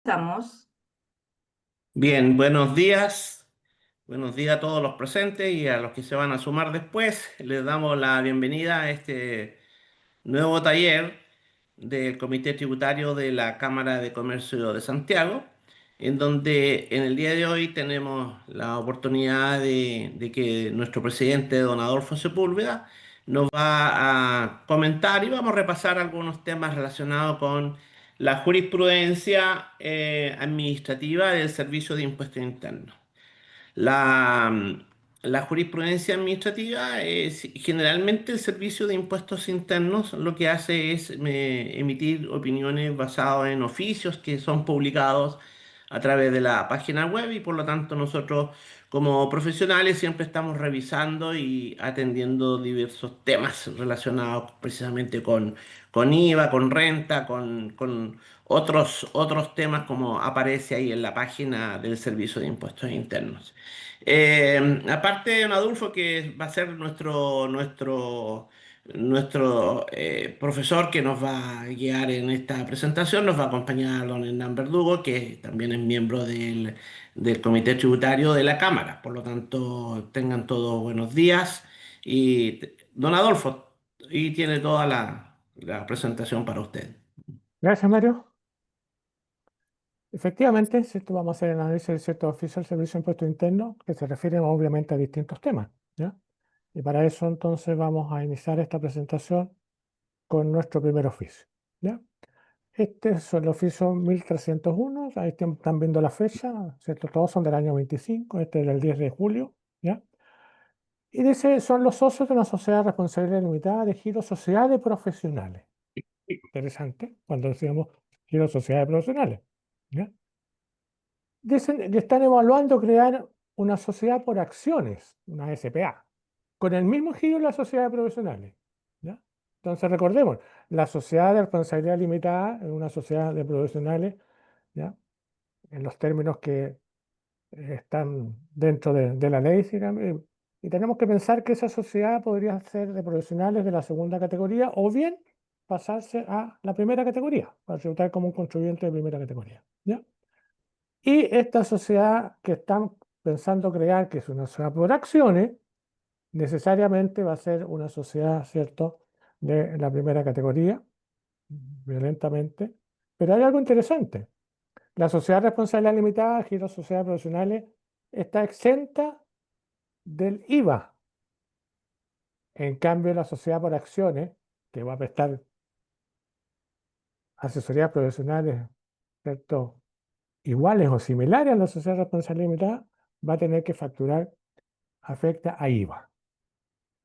Estamos. Bien, buenos días. Buenos días a todos los presentes y a los que se van a sumar después. Les damos la bienvenida a este nuevo taller del Comité Tributario de la Cámara de Comercio de Santiago, en donde en el día de hoy tenemos la oportunidad de que nuestro presidente, don Adolfo Sepúlveda, nos va a comentar y vamos a repasar algunos temas relacionados con la jurisprudencia administrativa del Servicio de Impuestos Internos. La, la jurisprudencia administrativa es generalmente el Servicio de Impuestos Internos lo que hace es emitir opiniones basadas en oficios que son publicados a través de la página web y por lo tanto nosotros como profesionales siempre estamos revisando y atendiendo diversos temas relacionados precisamente con IVA, con renta, con otros temas como aparece ahí en la página del Servicio de Impuestos Internos. Aparte, don Adolfo, que va a ser nuestro profesor que nos va a guiar en esta presentación, nos va a acompañar don Hernán Verdugo, que también es miembro del Comité Tributario de la Cámara. Por lo tanto, tengan todos buenos días. Y don Adolfo, y tiene toda la presentación para usted. Gracias, Mario. Efectivamente, ¿cierto? Vamos a hacer el análisis del cierto oficio del Servicio de Impuestos Internos, que se refieren obviamente a distintos temas, ¿ya? Y para eso entonces vamos a iniciar esta presentación con nuestro primer oficio, ¿ya? Este es el oficio 1301, ahí están viendo la fecha, ¿cierto? Todos son del año 25, este es del 10 de julio, ¿ya? Y dice, son los socios de una sociedad de responsabilidad limitada de giro sociedades profesionales. Interesante, cuando decíamos giro sociedades profesionales, ¿ya? Dicen, están evaluando crear una sociedad por acciones, una SPA, con el mismo giro de las sociedades profesionales, ¿ya? Entonces recordemos, la sociedad de responsabilidad limitada es una sociedad de profesionales, ¿ya? En los términos que están dentro de la ley, y tenemos que pensar que esa sociedad podría ser de profesionales de la segunda categoría o bien pasarse a la primera categoría, para resultar como un contribuyente de primera categoría, ¿ya? Y esta sociedad que están pensando crear, que es una sociedad por acciones, necesariamente va a ser una sociedad, ¿cierto?, de la primera categoría, violentamente. Pero hay algo interesante. La sociedad de responsabilidad limitada, giro sociedades profesionales, está exenta del IVA. En cambio, la sociedad por acciones, que va a prestar asesorías profesionales, ¿cierto?, iguales o similares a la sociedad de responsabilidad limitada, va a tener que facturar afecta a IVA.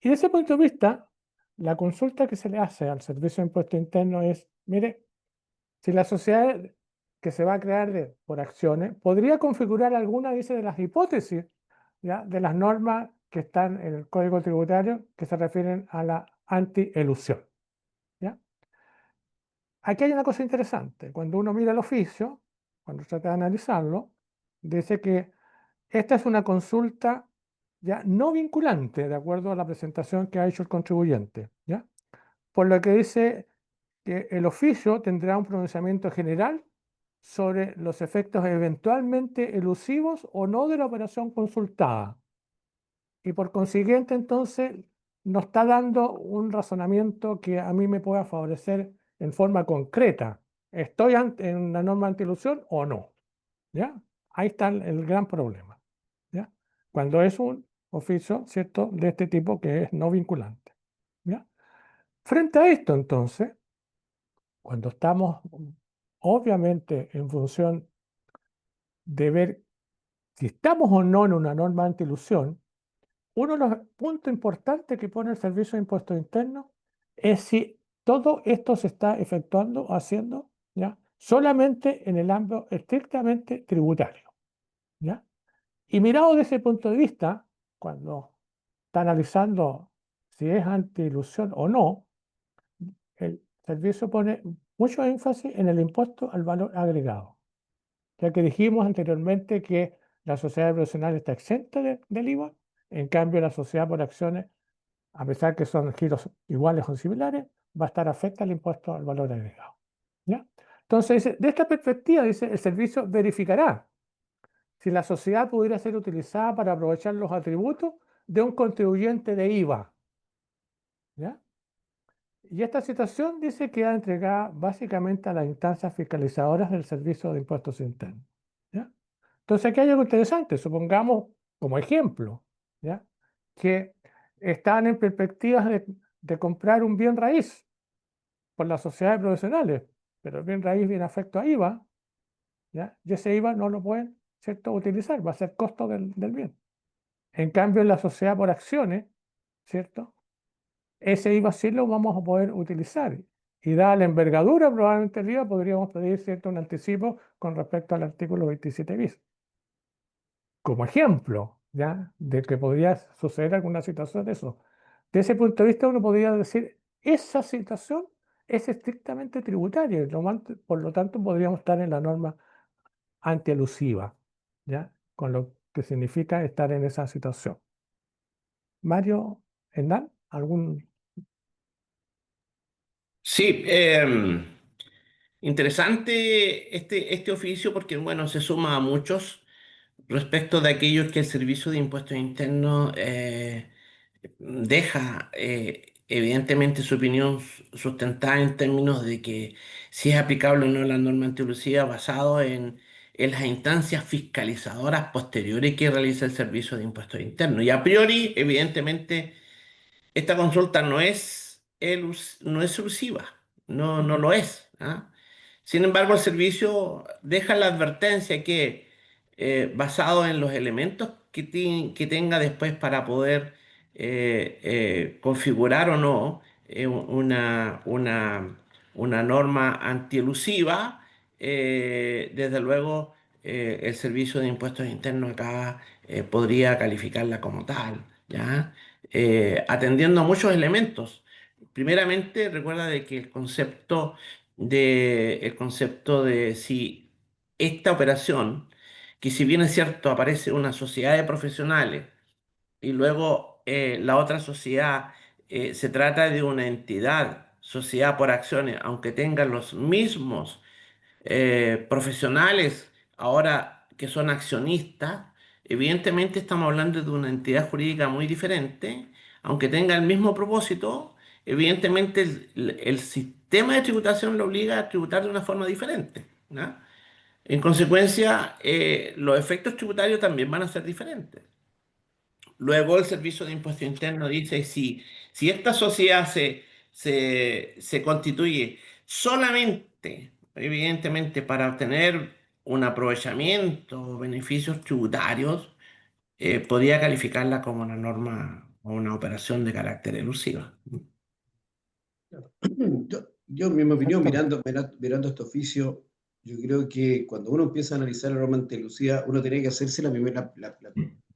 Y desde ese punto de vista, la consulta que se le hace al Servicio de Impuesto Interno es, mire, si la sociedad que se va a crear por acciones podría configurar alguna, dice, de las hipótesis, ¿ya?, de las normas que están en el Código Tributario que se refieren a la antielusión, ¿ya? Aquí hay una cosa interesante. Cuando uno mira el oficio, cuando trata de analizarlo, dice que esta es una consulta ya no vinculante, de acuerdo a la presentación que ha hecho el contribuyente, ¿ya? Por lo que dice que el oficio tendrá un pronunciamiento general sobre los efectos eventualmente elusivos o no de la operación consultada. Y por consiguiente, entonces, nos está dando un razonamiento que a mí me pueda favorecer en forma concreta. ¿Estoy en una norma antielusión o no? ¿Ya? Ahí está el gran problema, ¿ya? Cuando es un oficio, ¿cierto?, de este tipo que es no vinculante, ¿ya? Frente a esto, entonces, cuando estamos obviamente en función de ver si estamos o no en una norma antielusión, uno de los puntos importantes que pone el Servicio de Impuestos Internos es si todo esto se está efectuando o haciendo, ¿ya?, solamente en el ámbito estrictamente tributario, ¿ya? Y mirado desde ese punto de vista, cuando está analizando si es antielusión o no, el servicio pone mucho énfasis en el impuesto al valor agregado, ya que dijimos anteriormente que la sociedad profesional está exenta del IVA, en cambio la sociedad por acciones, a pesar que son giros iguales o similares, va a estar afecta al impuesto al valor agregado, ¿ya? Entonces, de esta perspectiva, dice, el servicio verificará si la sociedad pudiera ser utilizada para aprovechar los atributos de un contribuyente de IVA. ¿Ya? Y esta situación dice que queda entregada básicamente a las instancias fiscalizadoras del Servicio de Impuestos Internos. ¿Ya? Entonces aquí hay algo interesante, supongamos como ejemplo, ¿ya? Que están en perspectivas de comprar un bien raíz por las sociedades profesionales, pero el bien raíz viene afecto a IVA, ¿ya? Y ese IVA no lo pueden, ¿cierto?, utilizar, va a ser costo del bien. En cambio, en la sociedad por acciones, ¿cierto?, ese IVA sí lo vamos a poder utilizar. Y dada la envergadura probablemente del IVA, podríamos pedir, ¿cierto?, un anticipo con respecto al artículo 27 bis. Como ejemplo, ¿ya?, de que podría suceder alguna situación de eso. De ese punto de vista, uno podría decir, esa situación es estrictamente tributaria, y por lo tanto podríamos estar en la norma antielusiva, ¿ya?, con lo que significa estar en esa situación. Mario Hernán, ¿algún? Sí, interesante este oficio porque, bueno, se suma a muchos respecto de aquellos que el Servicio de Impuestos Internos deja evidentemente su opinión sustentada en términos de que si es aplicable o no la norma antielusiva basado en las instancias fiscalizadoras posteriores que realiza el Servicio de Impuestos Internos. Y a priori, evidentemente, esta consulta no es elusiva, no lo es. ¿Ah? Sin embargo, el servicio deja la advertencia que, basado en los elementos que tenga después para poder configurar o no una norma antielusiva, desde luego el Servicio de Impuestos Internos acá podría calificarla como tal, ¿ya? Atendiendo a muchos elementos. Primeramente, recuerda de que el concepto de si esta operación, que si bien es cierto, aparece una sociedad de profesionales y luego la otra sociedad se trata de una entidad, sociedad por acciones, aunque tengan los mismos profesionales ahora que son accionistas, evidentemente estamos hablando de una entidad jurídica muy diferente, aunque tenga el mismo propósito, evidentemente el sistema de tributación lo obliga a tributar de una forma diferente, ¿no? En consecuencia, los efectos tributarios también van a ser diferentes. Luego el Servicio de Impuesto Interno dice si esta sociedad se constituye solamente, evidentemente, para obtener un aprovechamiento o beneficios tributarios, podría calificarla como una norma o una operación de carácter elusiva. Yo, en mi opinión, Exactamente. mirando este oficio, yo creo que cuando uno empieza a analizar la norma antelucida, uno tiene que hacerse la primera la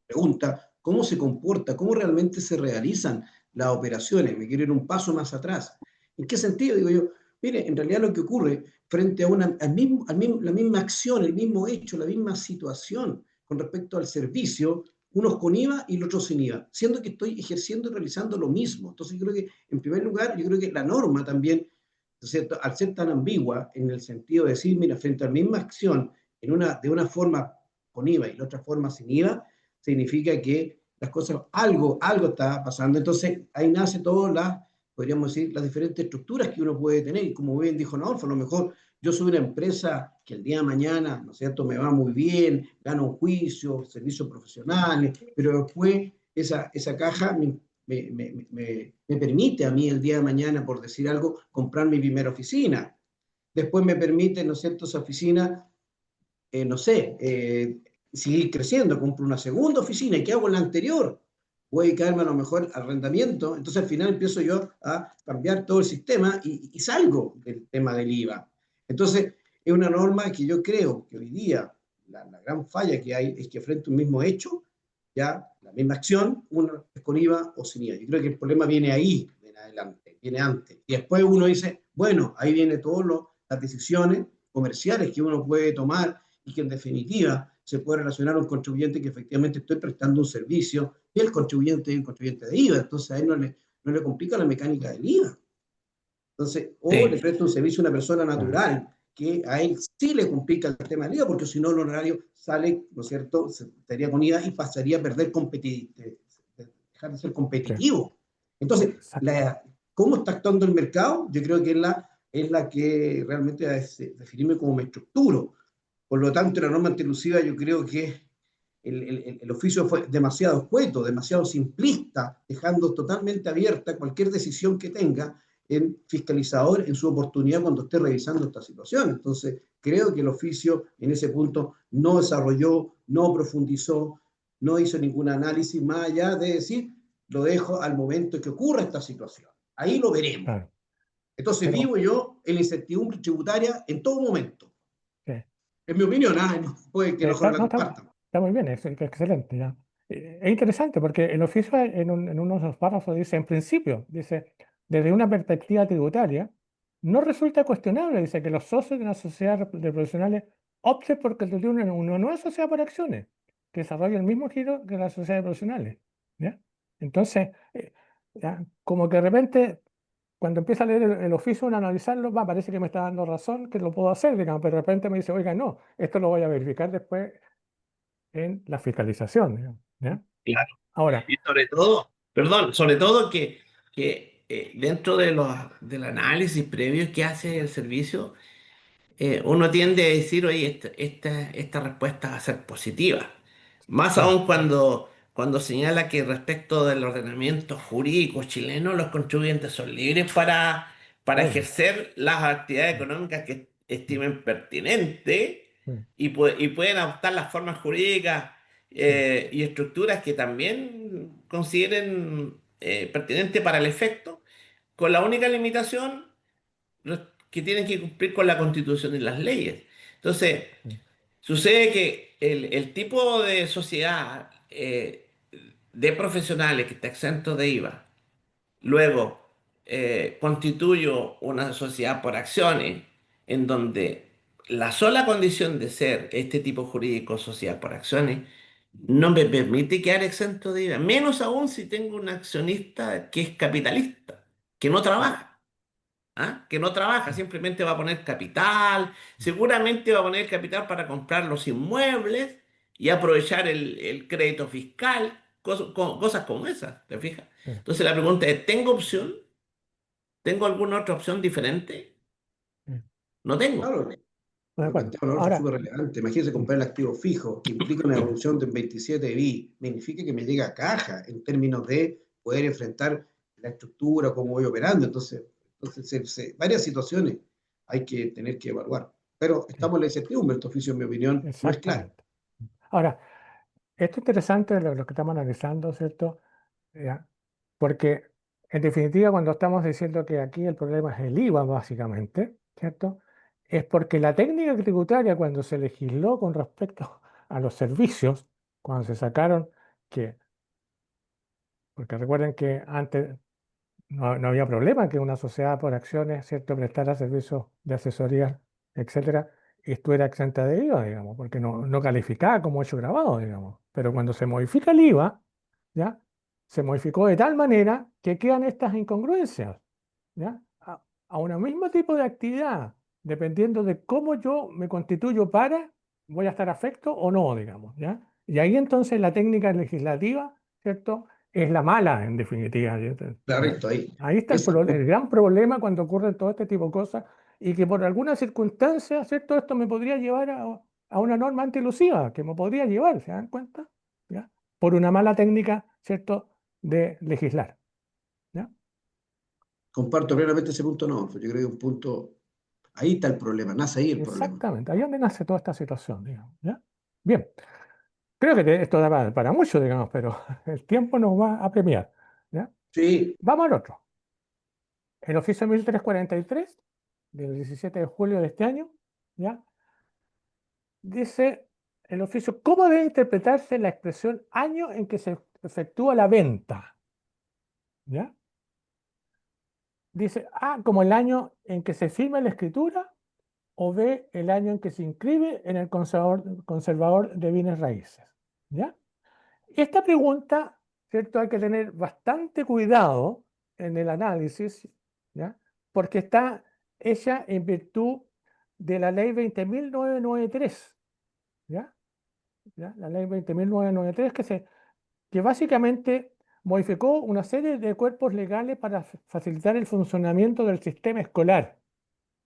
pregunta, ¿cómo se comporta? ¿Cómo realmente se realizan las operaciones? Me quiero ir un paso más atrás. ¿En qué sentido? Digo yo, mire, en realidad lo que ocurre frente a la misma acción, el mismo hecho, la misma situación con respecto al servicio, unos con IVA y los otros sin IVA, siendo que estoy ejerciendo y realizando lo mismo. Entonces yo creo que, en primer lugar, yo creo que la norma también, ¿cierto?, al ser tan ambigua en el sentido de decir, mira, frente a la misma acción, de una forma con IVA y la otra forma sin IVA, significa que las cosas, algo está pasando. Entonces ahí nace todas podríamos decir, las diferentes estructuras que uno puede tener. Y como bien dijo Naolfo, a lo mejor yo soy una empresa que el día de mañana, ¿no es cierto?, me va muy bien, gano un juicio, servicios profesionales, pero después esa caja me permite a mí el día de mañana, por decir algo, comprar mi primera oficina. Después me permite, ¿no es cierto?, esa oficina, no sé, seguir creciendo, compro una segunda oficina. ¿Y qué hago en la anterior? Voy a dedicarme a lo mejor al arrendamiento. Entonces al final empiezo yo a cambiar todo el sistema y salgo del tema del IVA. Entonces es una norma que yo creo que hoy día la gran falla que hay es que frente a un mismo hecho, ya la misma acción, uno es con IVA o sin IVA. Yo creo que el problema viene ahí, viene adelante, viene antes. Y después uno dice, bueno, ahí viene todas las decisiones comerciales que uno puede tomar y que en definitiva se puede relacionar a un contribuyente que efectivamente estoy prestando un servicio y el contribuyente es un contribuyente de IVA, entonces a él no le complica la mecánica del IVA. Entonces, o le Sí, presta un servicio a una persona Claro. natural que a él sí le complica el tema del IVA, porque si no el honorario sale, ¿no es cierto?, se estaría con IVA y pasaría a perder dejar de ser Sí, competitivo. Entonces, exacto. ¿cómo está actuando el mercado? Yo creo que es la que realmente va a definirme cómo me estructuro. Por lo tanto, la norma antielusiva yo creo que el oficio fue demasiado escueto, demasiado simplista, dejando totalmente abierta cualquier decisión que tenga el fiscalizador en su oportunidad cuando esté revisando esta situación. Entonces, creo que el oficio en ese punto no desarrolló, no profundizó, no hizo ningún análisis más allá de decir, lo dejo al momento que ocurra esta situación. Ahí lo veremos. Claro. Entonces, Pero, vivo yo en la incertidumbre tributaria en todo momento. sí. Es mi opinión, no, puede que mejor la No, compartan. está muy bien, es excelente, ya. Es interesante porque el oficio en uno de los párrafos dice, en principio, dice, desde una perspectiva tributaria, no resulta cuestionable, dice, que los socios de una sociedad de profesionales opten por constituir una nueva sociedad por acciones, que desarrolle el mismo giro que las sociedades profesionales, ¿ya? Entonces, ya, como que de repente, cuando empieza a leer el oficio, uno a analizarlo, parece que me está dando razón, que lo puedo hacer, digamos, pero de repente me dice, oiga, no, esto lo voy a verificar después en la fiscalización, digamos, ¿ya? Claro. Ahora, Y sobre todo, perdón, sobre todo que dentro del análisis previo que hace el servicio, uno tiende a decir, oye, esta respuesta va a ser positiva. Más claro, aún cuando señala que respecto del ordenamiento jurídico chileno, los contribuyentes son libres para obvio. ejercer las actividades Mm, económicas que mm, estimen pertinentes mm, y pueden adoptar las formas jurídicas mm, y estructuras que también consideren pertinente para el efecto, con la única limitación que tienen que cumplir con la Constitución y las leyes. Entonces, mm, sucede que el tipo de sociedad de profesionales que está exento de IVA, luego constituyo una sociedad por acciones en donde la sola condición de ser este tipo jurídico sociedad por acciones no me permite quedar exento de IVA, menos aún si tengo un accionista que es capitalista, que no trabaja. ¿Ah? Que no trabaja, mm, simplemente va a poner capital, mm, seguramente va a poner capital para comprar los inmuebles y aprovechar el crédito fiscal, cosas como esas, ¿te fijas? mm, Entonces la pregunta es, ¿tengo opción? ¿Tengo alguna otra opción diferente? mm. No tengo. Claro, De lo acuerdo. plantea un otro Ahora, súper relevante. Imagínense mm, comprar el activo fijo, que implica una evolución de un 27 bi. Significa que me llega a caja en términos de poder enfrentar la estructura, cómo voy operando. Entonces varias situaciones hay que tener que evaluar. Pero sí, estamos en la incertidumbre. Este oficio, en mi opinión, no es claro. exactamente. Ahora, esto es interesante lo que estamos analizando, ¿cierto? Ya, porque, en definitiva, cuando estamos diciendo que aquí el problema es el IVA, básicamente, ¿cierto? Es porque la técnica tributaria, cuando se legisló con respecto a los servicios, cuando se sacaron que, porque recuerden que antes no había problema que una sociedad por acciones, ¿cierto?, prestara servicios de asesoría, etcétera, y estuviera exenta de IVA, digamos, porque no calificaba como hecho grabado, digamos. Pero cuando se modifica el IVA, ¿ya? Se modificó de tal manera que quedan estas incongruencias, ¿ya? A un mismo tipo de actividad, dependiendo de cómo yo me constituyo voy a estar afecto o no, digamos, ¿ya? Y ahí entonces la técnica legislativa, ¿cierto?, es la mala, en definitiva, ¿ya? Correcto, ahí. Ahí está Ese el gran problema cuando ocurren todo este tipo de cosas y que por alguna circunstancia, ¿cierto? Esto me podría llevar a una norma antielusiva, que me podría llevar, ¿se dan cuenta? ¿Ya? Por una mala técnica, ¿cierto?, de legislar, ¿ya? comparto plenamente ese punto, no. Yo creo que un punto, ahí está el problema, nace ahí el problema. Exactamente, ahí es donde nace toda esta situación, digamos, ¿ya? Bien, creo que esto da para mucho, digamos, pero el tiempo nos va a premiar, ¿ya? Sí, Vamos al otro. El oficio 1343 del 17 de julio de este año, ¿ya? Dice el oficio, ¿cómo debe interpretarse la expresión año en que se efectúa la venta? ¿Ya? Dice A, como el año en que se firma la escritura, o B, el año en que se inscribe en el conservador de bienes raíces. ¿Ya? Esta pregunta, ¿cierto? Hay que tener bastante cuidado en el análisis, ¿ya? Porque está hecha en virtud de la ley 20.993, ¿ya? ¿Ya? La ley 20.993 que básicamente modificó una serie de cuerpos legales para facilitar el funcionamiento del sistema escolar,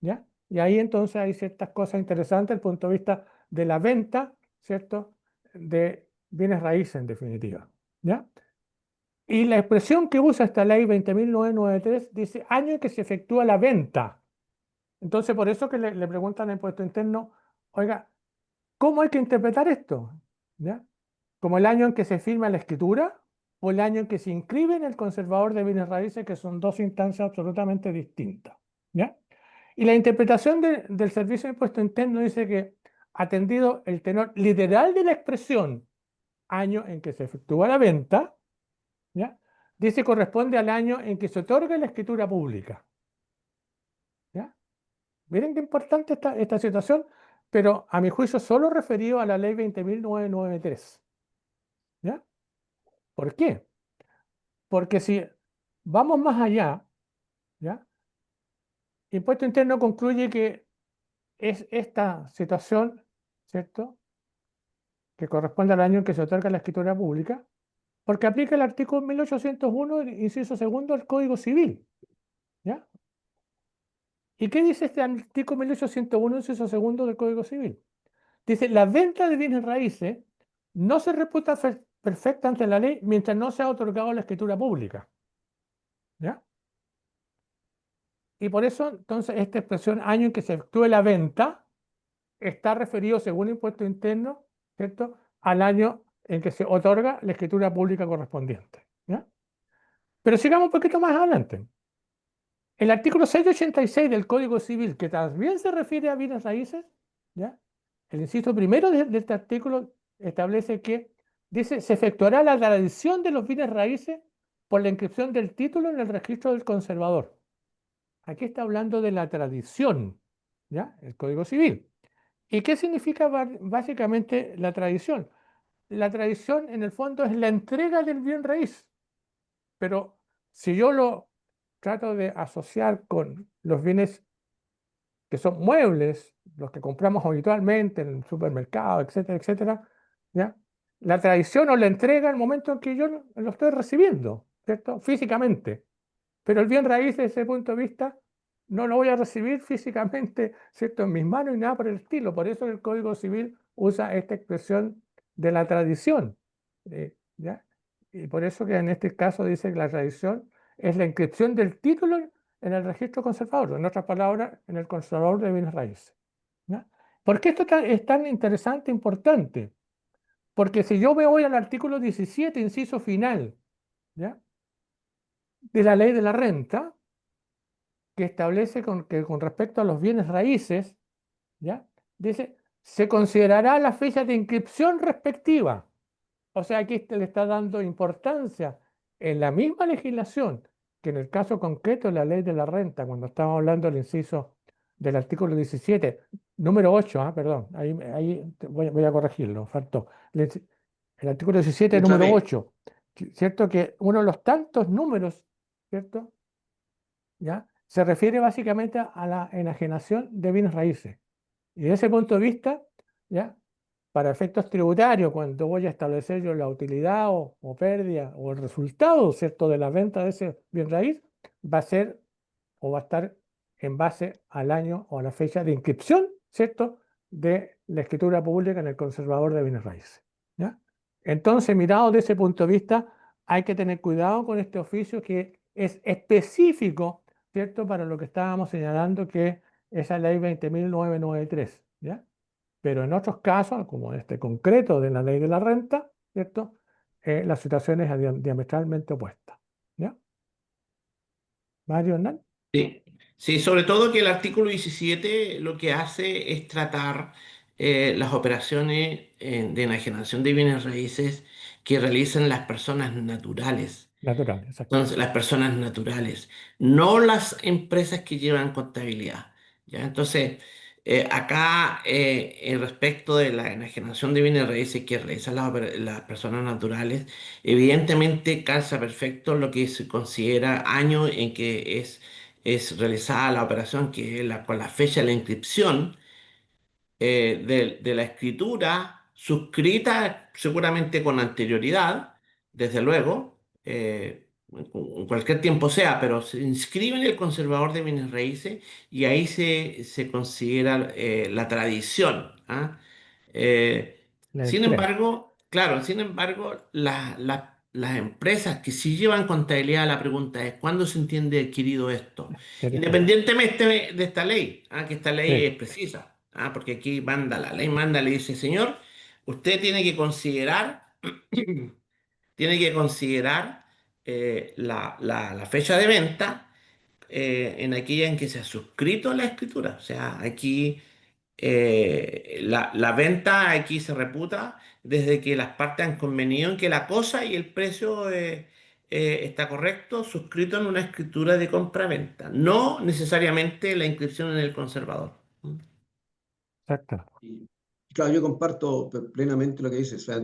¿ya? Y ahí entonces hay ciertas cosas interesantes desde el punto de vista de la venta, ¿cierto? De bienes raíces, en definitiva, ¿ya? Y la expresión que usa esta ley 20.993 dice año en que se efectúa la venta. Entonces, por eso que le preguntan al impuesto interno, oiga, ¿cómo hay que interpretar esto? ¿Ya? ¿Como el año en que se firma la escritura o el año en que se inscribe en el conservador de bienes raíces, que son dos instancias absolutamente distintas? ¿Ya? Y la interpretación del Servicio de Impuesto Interno dice que, atendido el tenor literal de la expresión, año en que se efectúa la venta, ¿ya? Dice corresponde al año en que se otorga la escritura pública. ¿Ya? Miren qué importante esta situación, pero a mi juicio solo referido a la ley 20.993. ¿Ya? ¿Por qué? Porque si vamos más allá, ¿ya? Impuesto Interno concluye que es esta situación, ¿cierto?, que corresponde al año en que se otorga la escritura pública, porque aplica el artículo 1801, inciso segundo del Código Civil. ¿Ya? ¿Y qué dice este artículo 1801, inciso segundo del Código Civil? Dice, la venta de bienes raíces no se reputa perfecta ante la ley mientras no se ha otorgado la escritura pública. ¿Ya? Y por eso, entonces, esta expresión año en que se efectúe la venta está referido, según Impuesto Interno, ¿cierto?, al año en que se otorga la escritura pública correspondiente. ¿Ya? Pero sigamos un poquito más adelante. El artículo 686 del Código Civil, que también se refiere a bienes raíces, ¿ya? El inciso primero de este artículo establece que, dice, se efectuará la tradición de los bienes raíces por la inscripción del título en el registro del conservador. Aquí está hablando de la tradición, ¿ya? El Código Civil. ¿Y qué significa básicamente la tradición? La tradición, en el fondo, es la entrega del bien raíz. Pero si yo lo trato de asociar con los bienes que son muebles, los que compramos habitualmente en el supermercado, etcétera, etcétera, ¿ya? La tradición o la entrega al momento en que yo lo estoy recibiendo, ¿cierto? Físicamente. Pero el bien raíz, desde ese punto de vista, no lo voy a recibir físicamente, ¿cierto?, en mis manos y nada por el estilo. Por eso el Código Civil usa esta expresión de la tradición, ¿ya? Y por eso que en este caso dice que la tradición es la inscripción del título en el registro conservador, en otras palabras, en el conservador de bienes raíces. ¿Ya? ¿Por qué esto es tan interesante e importante? Porque si yo me voy al artículo 17, inciso final, ¿ya?, de la ley de la renta, que establece que con respecto a los bienes raíces, ¿ya?, dice, se considerará la fecha de inscripción respectiva. O sea, aquí le está dando importancia en la misma legislación que en el caso concreto de la ley de la renta, cuando estamos hablando del inciso del artículo 17, número 8, perdón, ahí voy a corregirlo, faltó. El artículo 17, Letra número B. 8, ¿cierto? Que uno de los tantos números, ¿cierto?, ¿ya?, se refiere básicamente a la enajenación de bienes raíces. Y desde ese punto de vista, ¿ya?, para efectos tributarios, cuando voy a establecer yo la utilidad o pérdida o el resultado, ¿cierto?, de la venta de ese bien raíz, va a ser o va a estar en base al año o a la fecha de inscripción, ¿cierto?, de la escritura pública en el conservador de bienes raíces. ¿Ya? Entonces, mirado desde ese punto de vista, hay que tener cuidado con este oficio que es específico, ¿cierto?, para lo que estábamos señalando, que es la ley 20.993. ¿Ya? Pero en otros casos, como este concreto de la ley de la renta, ¿cierto?, la situación es diametralmente opuesta. ¿Ya? Mario Hernán. Sí. Sí, sobre todo que el artículo 17 lo que hace es tratar las operaciones de enajenación de bienes raíces que realizan las personas naturales. Natural, Entonces, exactamente. las personas naturales, no las empresas que llevan contabilidad. ¿Ya? Entonces, acá, respecto de la enajenación de bienes raíces que realizan las personas naturales, evidentemente calza perfecto lo que se considera año en que es realizada la operación, que es con la fecha de la inscripción de la escritura suscrita seguramente con anterioridad, desde luego, en cualquier tiempo sea, pero se inscribe en el conservador de bienes raíces y ahí se considera la tradición. ¿Ah? Eh, La Sin entrega, embargo, claro, sin embargo, las empresas que sí llevan contabilidad, la pregunta es, ¿cuándo se entiende adquirido esto? interesante. Independientemente de esta ley, que esta ley Sí, es precisa, porque aquí manda, la ley manda, le dice, señor, usted tiene que considerar la fecha de venta en aquella en que se ha suscrito la escritura. O sea, aquí la venta aquí se reputa desde que las partes han convenido en que la cosa y el precio está correcto, suscrito en una escritura de compra-venta, no necesariamente la inscripción en el conservador. exacto. Y, claro, yo comparto plenamente lo que dices. O sea,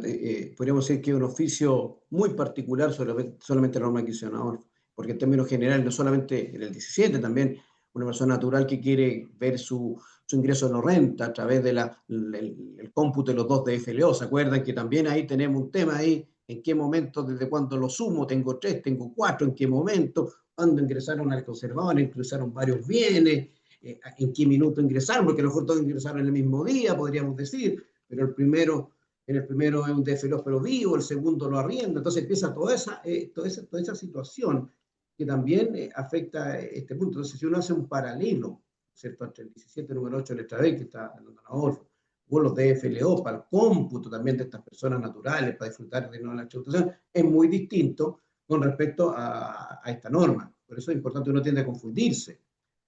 podríamos decir que es un oficio muy particular, solamente la norma adquisicionador, porque en términos generales, no solamente en el 17, también una persona natural que quiere ver su ingreso no renta a través de el cómputo de los dos de FLO. ¿Se acuerdan que también ahí tenemos un tema ahí? ¿En qué momento, desde cuándo lo sumo? ¿Tengo tres, tengo cuatro? ¿En qué momento? ¿Cuándo ingresaron al conservador? ¿Ingresaron varios bienes? En qué minuto ingresaron, porque a lo mejor todos ingresaron en el mismo día, podríamos decir, pero en el primero es un DFLO pero vivo, el segundo lo arrienda, entonces empieza toda esa situación que también afecta este punto. Entonces, si uno hace un paralelo, ¿cierto?, entre el 17 número 8 letra B, que está en el donador, o los DFLO para el cómputo también de estas personas naturales, para disfrutar de la tributación, es muy distinto con respecto a esta norma. Por eso es importante, uno tiende a confundirse.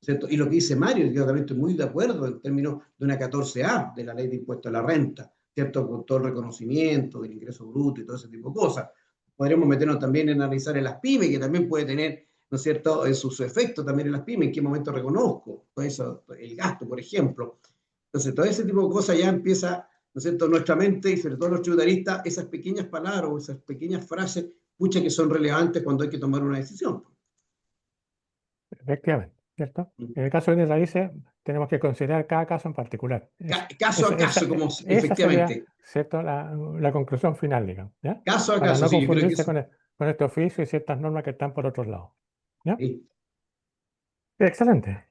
¿Cierto? Y lo que dice Mario, yo también estoy muy de acuerdo en términos de una 14A de la ley de impuesto a la renta, ¿cierto? Con todo el reconocimiento del ingreso bruto y todo ese tipo de cosas. Podríamos meternos también en analizar en las pymes, que también puede tener, ¿no es cierto?, en su efecto también en las pymes, en qué momento reconozco todo eso, el gasto, por ejemplo. Entonces, todo ese tipo de cosas ya empieza, ¿no es cierto?, nuestra mente y sobre todo los tributaristas, esas pequeñas palabras o esas pequeñas frases, pucha, que son relevantes cuando hay que tomar una decisión. Efectivamente, ¿cierto? En el caso de bienes raíces, tenemos que considerar cada caso en particular. Caso a caso, como Esa sería, efectivamente. ¿cierto?, la conclusión final, digamos, ¿ya? Caso a Para caso, no sí, yo creo que confundirse eso. con este oficio y ciertas normas que están por otros lados. ¿Ya? Sí. Excelente.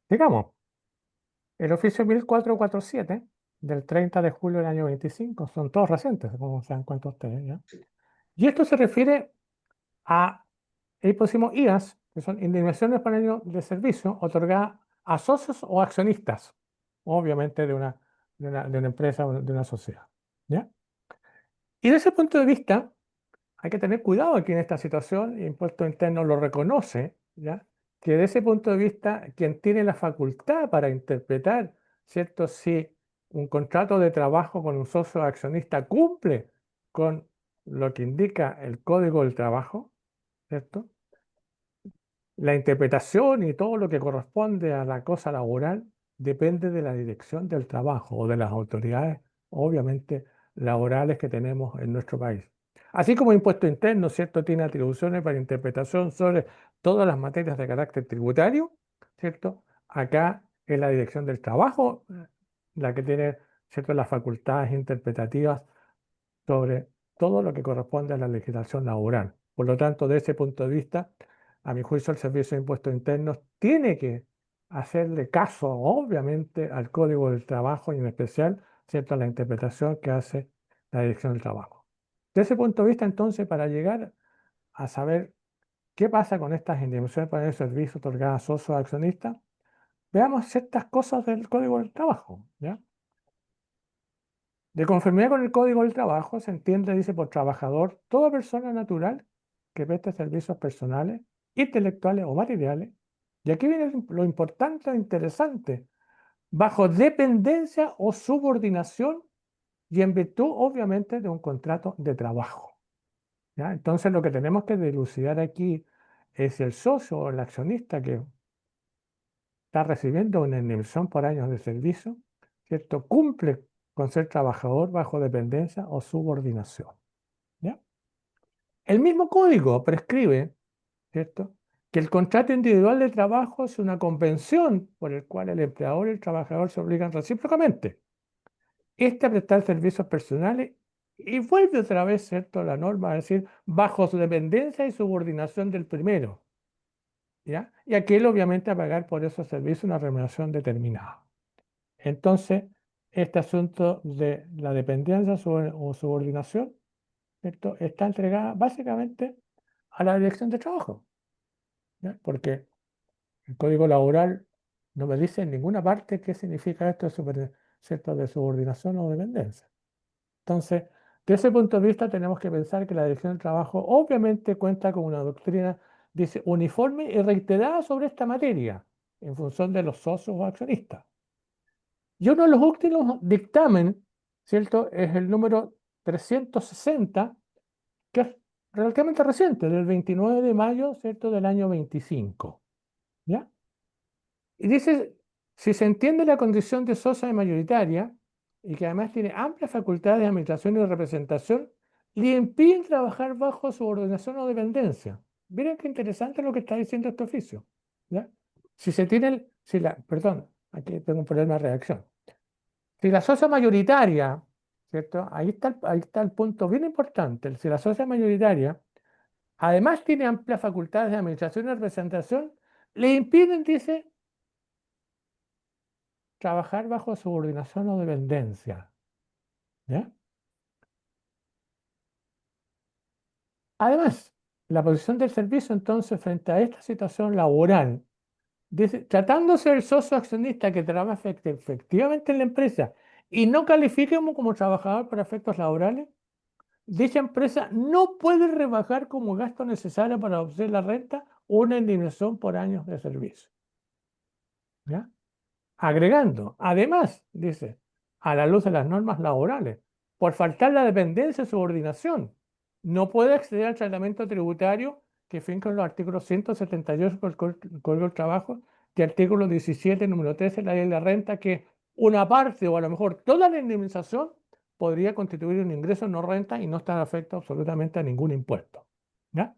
Digamos, el oficio 1447 del 30 de julio del año 25, son todos recientes, como se dan cuenta ustedes, ¿ya? Y esto se refiere a, ahí pusimos IAS, que son indemnizaciones por año de servicio otorgadas a socios o accionistas, obviamente de una empresa o de una sociedad, ¿ya? Y desde ese punto de vista, hay que tener cuidado aquí en esta situación, y Impuesto Interno lo reconoce, ¿ya? Que desde ese punto de vista, quien tiene la facultad para interpretar, ¿cierto?, si un contrato de trabajo con un socio accionista cumple con lo que indica el Código del Trabajo, ¿cierto? La interpretación y todo lo que corresponde a la cosa laboral depende de la dirección del trabajo o de las autoridades, obviamente, laborales que tenemos en nuestro país. Así como Impuesto Interno, ¿cierto?, tiene atribuciones para interpretación sobre todas las materias de carácter tributario, ¿cierto? Acá es la dirección del trabajo la que tiene, ¿cierto?, las facultades interpretativas sobre todo lo que corresponde a la legislación laboral. Por lo tanto, desde ese punto de vista, a mi juicio, el Servicio de Impuestos Internos tiene que hacerle caso, obviamente, al Código del Trabajo y en especial, ¿cierto?, a la interpretación que hace la Dirección del Trabajo. Desde ese punto de vista, entonces, para llegar a saber qué pasa con estas indemnizaciones para el servicio otorgadas a socios accionistas, veamos ciertas cosas del Código del Trabajo, ¿ya? De conformidad con el Código del Trabajo, se entiende, dice, por trabajador, toda persona natural que preste servicios personales, intelectuales o materiales. Y aquí viene lo importante, lo interesante, bajo dependencia o subordinación y en virtud, obviamente, de un contrato de trabajo, ¿ya? Entonces, lo que tenemos que dilucidar aquí es si el socio o el accionista que está recibiendo una indemnización por años de servicio, ¿cierto?, cumple con ser trabajador bajo dependencia o subordinación, ¿ya? El mismo código prescribe, ¿cierto?, que el contrato individual de trabajo es una convención por el cual el empleador y el trabajador se obligan recíprocamente, este a prestar servicios personales y vuelve otra vez, ¿cierto?, la norma, es decir, bajo su dependencia y subordinación del primero, ¿ya? Y aquel obviamente a pagar por esos servicios una remuneración determinada. Entonces, este asunto de la dependencia o subordinación, ¿cierto?, está entregada básicamente a la Dirección de Trabajo, ¿ya? Porque el Código Laboral no me dice en ninguna parte qué significa esto ¿cierto?, de subordinación o dependencia. Entonces, de ese punto de vista tenemos que pensar que la Dirección del Trabajo obviamente cuenta con una doctrina, dice, uniforme y reiterada sobre esta materia, en función de los socios o accionistas. Y uno de los últimos dictamen, ¿cierto?, es el número 360, que es relativamente reciente, del 29 de mayo, ¿cierto?, del año 25, ¿ya? Y dice, si se entiende la condición de socia mayoritaria y que además tiene amplias facultades de administración y representación, le impiden trabajar bajo subordinación o dependencia. Miren qué interesante lo que está diciendo este oficio, ¿ya? Si se tiene, perdón, aquí tengo un problema de redacción. Si la socia mayoritaria, ¿cierto? Ahí está el punto bien importante. Si la socia mayoritaria además tiene amplias facultades de administración y representación, le impiden, dice, trabajar bajo subordinación o dependencia, ¿ya? Además, la posición del servicio entonces frente a esta situación laboral, dice, tratándose del socio accionista que trabaja efectivamente en la empresa y no califique como trabajador para efectos laborales, dicha empresa no puede rebajar como gasto necesario para obtener la renta una indemnización por años de servicio, ¿ya? Agregando, además, dice, a la luz de las normas laborales, por faltar la dependencia y subordinación, no puede acceder al tratamiento tributario que fincan los artículos 178 del Código del Trabajo y artículo 17, número 13 de la Ley de la Renta, que una parte o a lo mejor toda la indemnización podría constituir un ingreso no renta y no estar afecto absolutamente a ningún impuesto, ¿ya?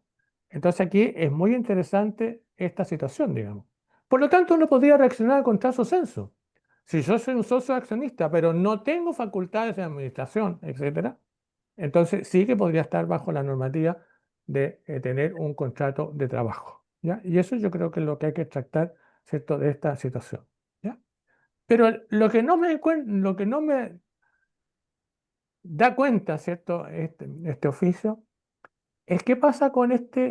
Entonces aquí es muy interesante esta situación, digamos. Por lo tanto, uno podría reaccionar al contrato censo. Si yo soy un socio accionista, pero no tengo facultades de administración, etcétera, entonces sí que podría estar bajo la normativa de tener un contrato de trabajo, ¿ya? Y eso yo creo que es lo que hay que tratar, ¿cierto?, de esta situación, ¿ya? Pero lo que no me da cuenta, ¿cierto?, este oficio, es qué pasa con esta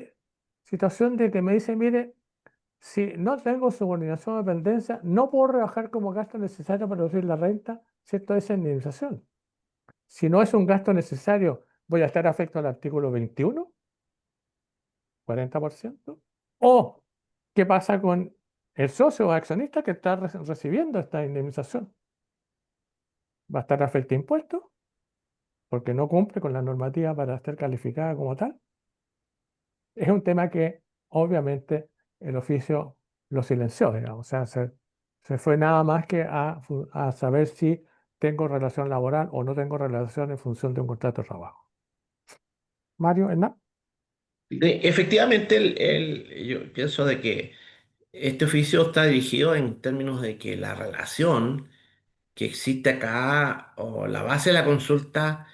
situación de que me dice, mire, si no tengo subordinación o dependencia, no puedo rebajar como gasto necesario para reducir la renta, ¿cierto?, esa indemnización. Si no es un gasto necesario, voy a estar afecto al artículo 21, 40%. ¿O qué pasa con el socio o accionista que está recibiendo esta indemnización? ¿Va a estar afecto a impuestos? Porque no cumple con la normativa para ser calificada como tal. Es un tema que obviamente el oficio lo silenció, digamos. O sea, se fue nada más que a saber si tengo relación laboral o no tengo relación en función de un contrato de trabajo. Mario, Hernán. Efectivamente, yo pienso de que este oficio está dirigido en términos de que la relación que existe acá o la base de la consulta,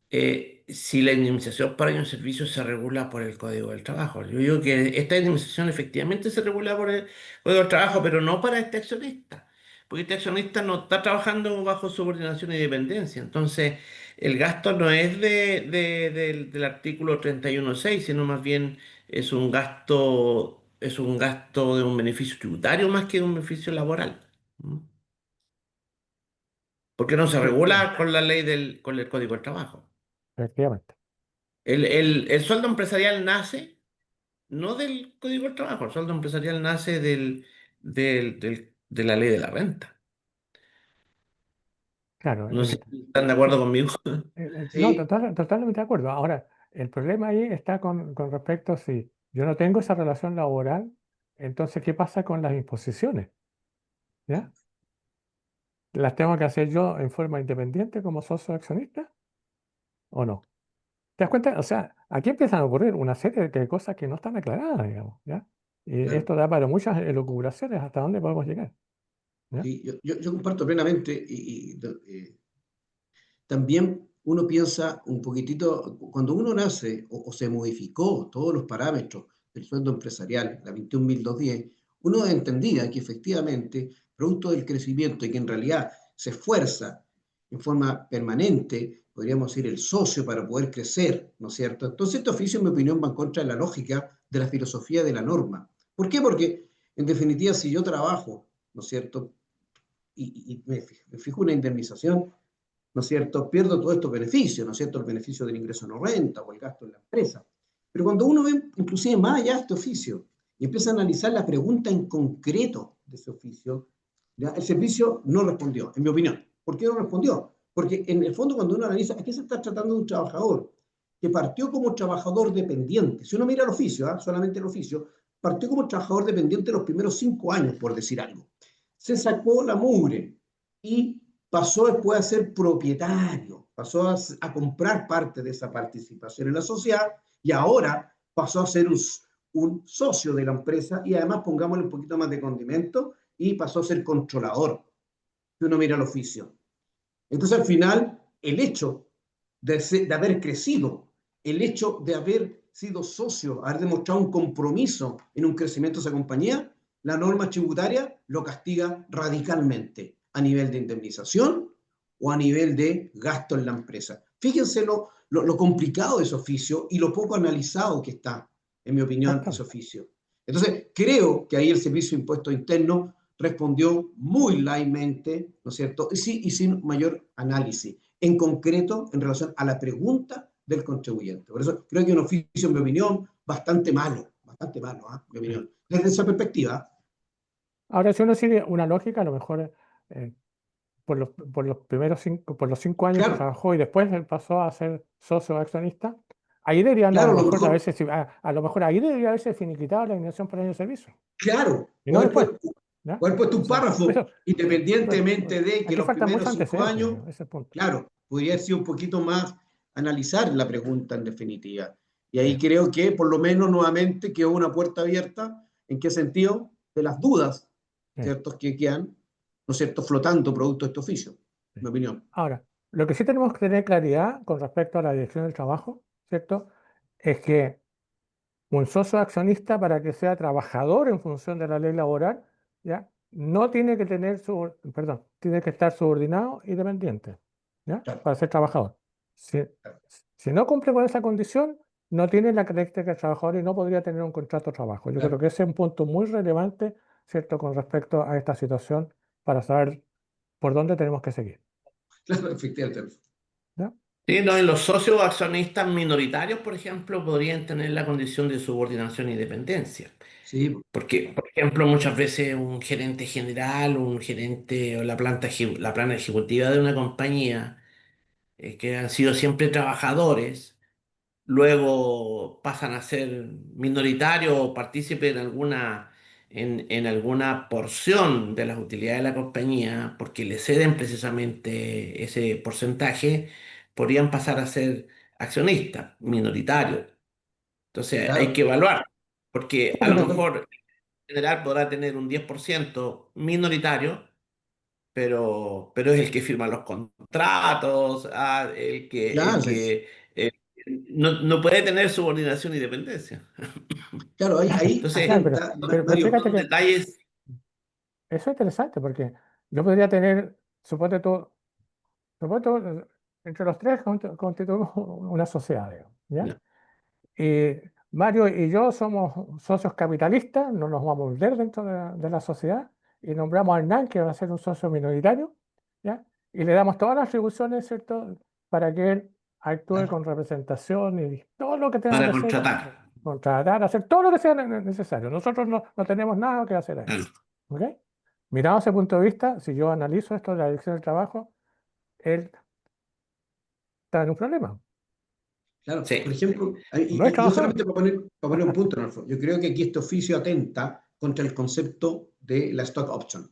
si la indemnización para un servicio se regula por el Código del Trabajo. Yo digo que esta indemnización efectivamente se regula por el Código del Trabajo, pero no para este accionista, porque este accionista no está trabajando bajo subordinación y dependencia. Entonces, el gasto no es del artículo 31.6, sino más bien es un gasto de un beneficio tributario más que de un beneficio laboral. ¿Mm? Porque no se regula con la ley con el Código del Trabajo. Efectivamente. El sueldo empresarial nace no del Código del Trabajo, el sueldo empresarial nace de la ley de la renta. Claro, No sé si están de acuerdo conmigo. no, Sí, totalmente de acuerdo. Ahora, el problema ahí está con respecto a si yo no tengo esa relación laboral, entonces, ¿qué pasa con las imposiciones? ¿Ya? ¿Las tengo que hacer yo en forma independiente como socio accionista o no? ¿Te das cuenta? O sea, aquí empiezan a ocurrir una serie de cosas que no están aclaradas, digamos, ¿ya? Y claro. esto da para muchas elucubraciones hasta dónde podemos llegar, ¿ya? Sí, yo comparto plenamente también uno piensa un poquitito, cuando uno nace o se modificó todos los parámetros del sueldo empresarial, la 21.210, uno entendía que efectivamente, producto del crecimiento y que en realidad se esfuerza en forma permanente, podríamos decir, el socio para poder crecer, ¿no es cierto? Entonces, este oficio, en mi opinión, va en contra de la lógica de la filosofía de la norma. ¿Por qué? Porque, en definitiva, si yo trabajo, ¿no es cierto? Y me fijo una indemnización, ¿no es cierto? Pierdo todos estos beneficios, ¿no es cierto? El beneficio del ingreso no renta o el gasto en la empresa. Pero cuando uno ve inclusive más allá de este oficio y empieza a analizar la pregunta en concreto de ese oficio, ¿ya? El servicio no respondió, en mi opinión. ¿Por qué no respondió? Porque en el fondo cuando uno analiza, aquí se está tratando de un trabajador que partió como trabajador dependiente. Si uno mira el oficio, solamente el oficio, partió como trabajador dependiente los primeros 5 años, por decir algo. Se sacó la mugre y pasó después a ser propietario, pasó a comprar parte de esa participación en la sociedad y ahora pasó a ser un socio de la empresa y además pongámosle un poquito más de condimento y pasó a ser controlador, si uno mira el oficio. Entonces al final el hecho de haber crecido, el hecho de haber sido socio, haber demostrado un compromiso en un crecimiento de esa compañía, la norma tributaria lo castiga radicalmente a nivel de indemnización o a nivel de gasto en la empresa. Fíjense lo complicado de ese oficio y lo poco analizado que está, en mi opinión, ese oficio. Entonces, creo que ahí el Servicio de Impuestos Internos respondió muy lightmente, ¿no es cierto? Y sin mayor análisis, en concreto en relación a la pregunta del contribuyente. Por eso creo que es un oficio, en mi opinión, bastante malo, en mi opinión, desde esa perspectiva. Ahora, si uno sigue una lógica, a lo mejor por los primeros 5 años que Claro, trabajó y después él pasó a ser socio accionista, ahí deberían claro, a lo lo mejor mejor, a lo mejor ahí debería haberse finiquitado la inversión por año de servicio. claro, Y no después. ¿Ya? haber puesto O un sea, párrafo, pues, independientemente de que aquí los faltan primeros muchos 5 años, antecedentes, ese es el punto. claro, podría haber sido un poquito más analizar la pregunta en definitiva. Y Sí, ahí creo que por lo menos nuevamente quedó una puerta abierta. ¿En qué sentido? De las dudas, sí, ¿cierto? Que quedan, ¿no es cierto?, flotando producto de este oficio, sí. en mi opinión. Ahora, lo que sí tenemos que tener claridad con respecto a la dirección del trabajo, ¿cierto? Es que un socio accionista, para que sea trabajador en función de la ley laboral, ¿ya? No tiene que tiene que estar subordinado y dependiente, ¿ya? Claro, Para ser trabajador. Si, claro, si no cumple con esa condición, no tiene la característica de trabajador y no podría tener un contrato de trabajo. Yo creo claro, que ese es un punto muy relevante, ¿cierto?, con respecto a esta situación para saber por dónde tenemos que seguir, claro, efectivamente. ¿ya? Sí, no, y los socios accionistas minoritarios, por ejemplo, podrían tener la condición de subordinación y dependencia. Sí, Porque, por ejemplo, muchas veces un gerente general, un gerente o la plana ejecutiva de una compañía que han sido siempre trabajadores, luego pasan a ser minoritarios o partícipes en alguna porción de las utilidades de la compañía, porque le ceden precisamente ese porcentaje, podrían pasar a ser accionistas minoritarios. Entonces hay que claro. evaluar, porque a No, lo pero mejor en general podrá tener un 10% minoritario, pero es el que firma los contratos, Claro, el que no puede tener subordinación y dependencia. claro, ahí Entonces, claro, atenta, pero Mario, fíjate son que detalles. eso es interesante porque yo podría tener, suponte tú, entre los tres constituimos una sociedad, digamos, ¿ya? No, Y Mario y yo somos socios capitalistas, no nos vamos a volver dentro de la sociedad y nombramos a Hernán, que va a ser un socio minoritario, ¿ya? Y le damos todas las atribuciones, ¿cierto?, para que él actúe claro, con representación y todo lo que tenga que para hacer, contratar. contratar, hacer todo lo que sea necesario. Nosotros no tenemos nada que hacer ahí, Claro. ¿ok? Mirado ese punto de vista, si yo analizo esto de la dirección del trabajo, él está en un problema. claro. Por Sí. ejemplo, No es y yo trabajador. solamente para poner un punto en el fondo, yo creo que aquí este oficio atenta contra el concepto de la stock option,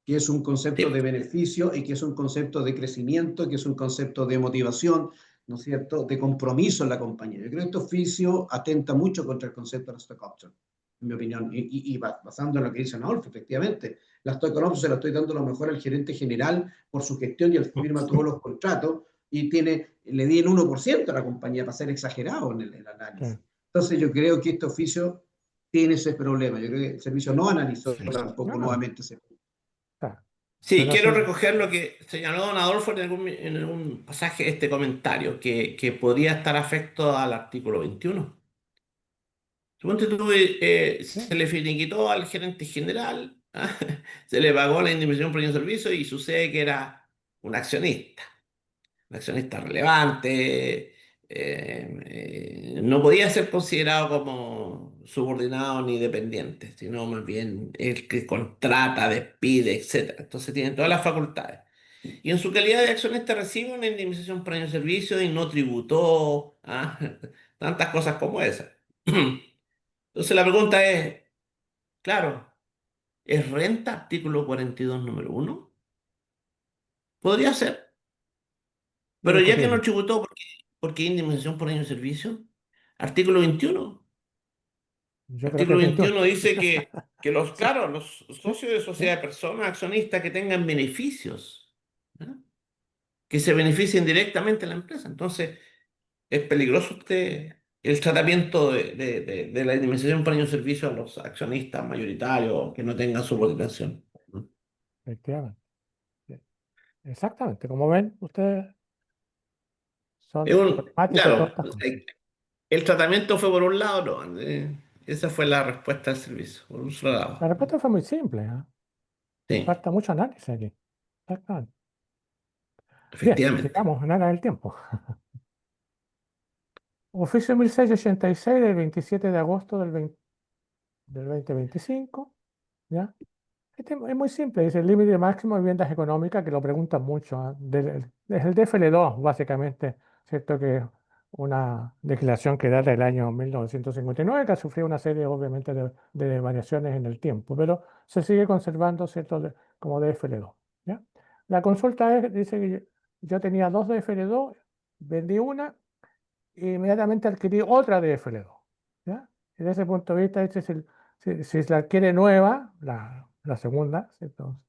que es un concepto de Sí. beneficio y que es un concepto de crecimiento, que es un concepto de motivación, ¿no es cierto?, de compromiso en la compañía. Yo creo que este oficio atenta mucho contra el concepto de la stock option, en mi opinión, y basando en lo que dice Adolfo, efectivamente, la stock option se la estoy dando a lo mejor al gerente general por su gestión y él firma todos los contratos y le di el 1% a la compañía para ser exagerado en el análisis. Sí. Entonces yo creo que este oficio tiene ese problema. Yo creo que el servicio no analizó Sí. tampoco No, nuevamente ese punto. claro. Sí, Pero quiero sí, recoger lo que señaló don Adolfo en algún pasaje de este comentario, que podría estar afecto al artículo 21. Suponte tú, sí, se le finiquitó al gerente general, ¿ah? Se le pagó la indemnización por el servicio y sucede que era un accionista. Un accionista relevante, no podía ser considerado como subordinado ni dependiente, sino más bien el que contrata, despide, etc. Entonces tiene todas las facultades. Y en su calidad de accionista recibe una indemnización por año de servicio y no tributó, ¿ah? Tantas cosas como esas. Entonces la pregunta es, claro, ¿es renta artículo 42 número uno? Podría ser. es Pero ya que no discutible. tributó, ¿por qué indemnización por año de servicio? Artículo 21. Yo creo que Artículo es 21. 21 dice que Sí, claro, los sí, socios de sí, sociedad de personas accionistas que tengan beneficios, ¿no? Que se beneficien directamente en la empresa. Entonces, es peligroso el tratamiento de la indemnización por año de servicio a los accionistas mayoritarios que no tengan subordinación, ¿no? efectivamente. Sí. Exactamente. Como ven, ustedes Es son pragmáticos en todas claro, estas cosas. el tratamiento fue por un lado, no, esa fue la respuesta del servicio, por un solo La lado. respuesta fue muy simple, ¿ah? Sí, Falta mucho análisis aquí. Exactamente. Bien, efectivamente. sigamos en aras del tiempo. Oficio 1686 del 27 de agosto del 2025. ¿Ya? Este es muy simple, dice el límite máximo de viviendas económicas, que lo preguntan mucho, ¿ah? Es el DFL2, básicamente, ¿cierto? Que es una legislación que data del año 1959, que ha sufrido una serie, obviamente, de variaciones en el tiempo, pero se sigue conservando, ¿cierto? Como DFL2, ¿ya? La consulta dice que yo tenía dos DFL2, vendí una e inmediatamente adquirí otra DFL2, ¿ya? Y desde ese punto de vista, dice, si se la adquiere nueva, la segunda, ¿cierto?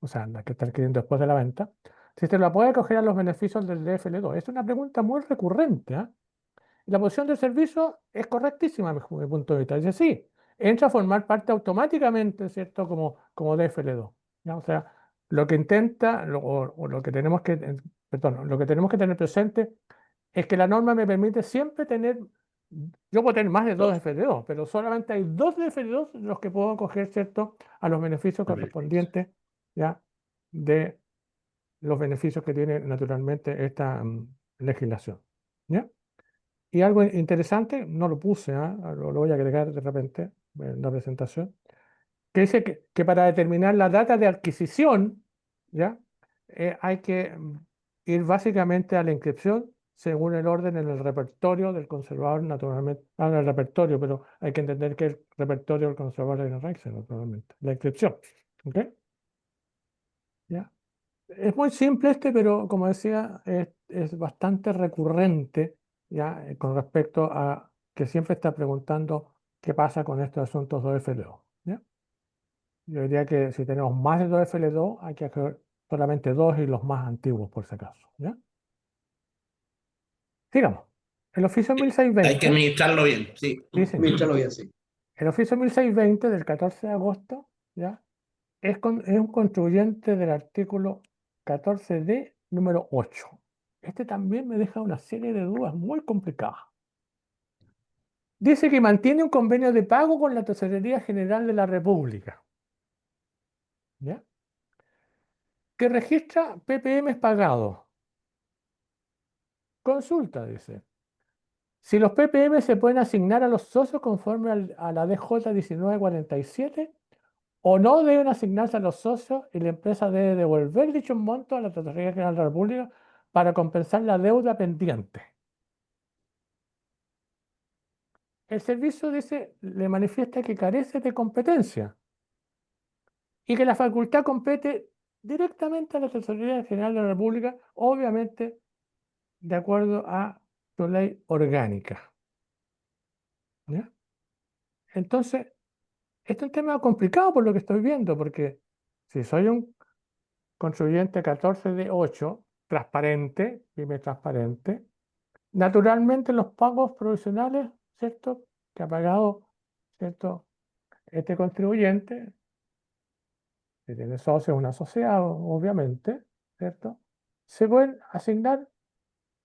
O sea, la que está adquiriendo después de la venta, si se la puede acoger a los beneficios del DFL2. Es una pregunta muy recurrente, ¿ah? Y la posición del servicio es correctísima, a mi punto de vista. Dice, sí, entra a formar parte automáticamente, ¿cierto? Como DFL2, ¿ya? O sea, lo que intenta, o lo que tenemos que, perdón, lo que tenemos que tener presente es que la norma me permite siempre tener, yo puedo tener más de dos Dos. FD2, pero solamente hay dos de FD2 los que puedo acoger, ¿cierto?, a los beneficios correspondientes, ¿ya?, de los beneficios que tiene naturalmente esta legislación, ¿ya? Y algo interesante, no lo puse, ¿ah? Lo voy a agregar de repente en la presentación, que dice que para determinar la data de adquisición, ¿ya? Hay que ir básicamente a la inscripción según el orden en el repertorio del conservador, naturalmente. Ah, en el repertorio, pero hay que entender que el repertorio del conservador es el RAICE, naturalmente. La inscripción. ¿Ok? ¿Ya? Es muy simple pero como decía, es bastante recurrente, ¿ya? Con respecto a que siempre está preguntando qué pasa con estos asuntos de FLO. ¿Ya? Yo diría que si tenemos más de 2 FL2, hay que hacer solamente dos y los más antiguos, por si acaso, ¿ya? Sigamos. El oficio Hay que 1620, administrarlo bien, sí. sí, señor. Mientras lo voy así. El oficio 1620 del 14 de agosto, ¿ya? Es un contribuyente del artículo 14D, número 8. Este también me deja una serie de dudas muy complicadas. Dice que mantiene un convenio de pago con la Tesorería General de la República, ¿ya? Que registra PPMs pagados. Consulta, dice. Si los PPM se pueden asignar a los socios conforme a la DJ 1947 o no deben asignarse a los socios y la empresa debe devolver dichos montos a la Tesorería General de la República para compensar la deuda pendiente. El servicio dice, le manifiesta que carece de competencia y que la facultad compete directamente a la Tesorería General de la República, obviamente de acuerdo a su ley orgánica, ¿ya? Entonces, este es un tema complicado por lo que estoy viendo, porque Si soy un contribuyente 14 de 8, transparente, pyme transparente, naturalmente los pagos provisionales, ¿cierto? Que ha pagado, ¿cierto? Este contribuyente, que tiene socios, un asociado, obviamente, ¿cierto? Se pueden asignar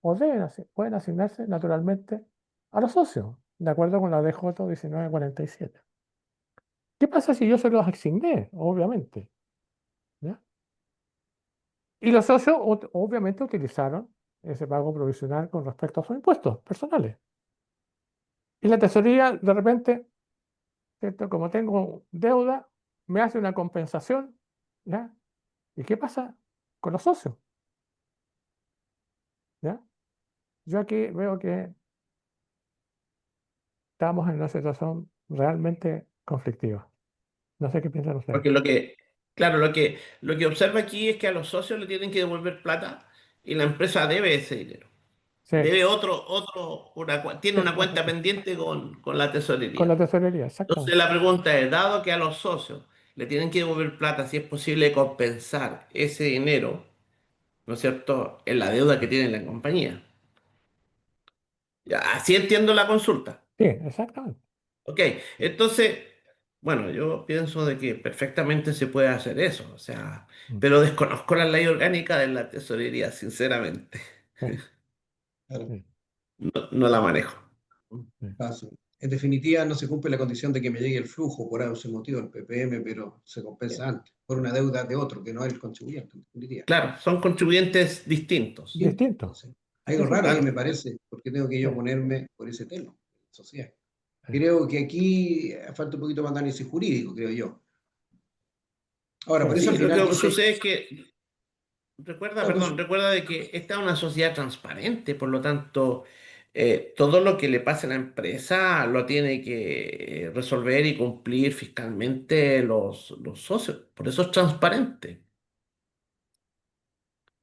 o pueden asignarse naturalmente a los socios, de acuerdo con la DJ 1947. ¿Qué pasa si yo se los asigné? Obviamente, ¿ya? Y los socios obviamente utilizaron ese pago provisional con respecto a sus impuestos personales. Y la tesorería, de repente, ¿cierto? Como tengo deuda, me hace una compensación, ¿ya? ¿Y qué pasa con los socios? ¿Ya? Yo aquí veo que estamos en una situación realmente conflictiva. No sé qué piensan ustedes. Porque claro, lo que observa aquí es que a los socios le tienen que devolver plata y la empresa debe ese dinero. Sí, Debe tiene una cuenta exactamente. pendiente con la Con tesorería. la tesorería, Entonces exactamente. la pregunta es, dado que a los socios le tienen que devolver plata, si es posible compensar ese dinero, ¿no es cierto?, en la deuda que tiene la compañía. Ya, así entiendo la consulta. Sí, exactamente. Ok, entonces, bueno, yo pienso de que perfectamente se puede hacer eso, o sea, Mm, pero desconozco la ley orgánica de la tesorería, sinceramente. sí, Claro. sí, No la manejo. sí, Paso. En definitiva, no se cumple la condición de que me llegue el flujo por ese motivo, el PPM, pero se compensa antes, por una deuda de otro, que no es el contribuyente, en definitiva. Claro, son contribuyentes distintos. Sí, distinto. entonces, Sí, algo sí, raro ahí Claro, me parece, porque tengo que sí, yo ponerme por ese tema, social. sí, Creo que aquí falta un poquito más de análisis jurídico, creo yo. Ahora, por sí, eso al sí, lo final que dice, sucede es que recuerda, no, pues, perdón, recuerda de que esta es una sociedad transparente, por lo tanto, todo lo que le pase a la empresa lo tiene que resolver y cumplir fiscalmente los socios. Por eso es transparente.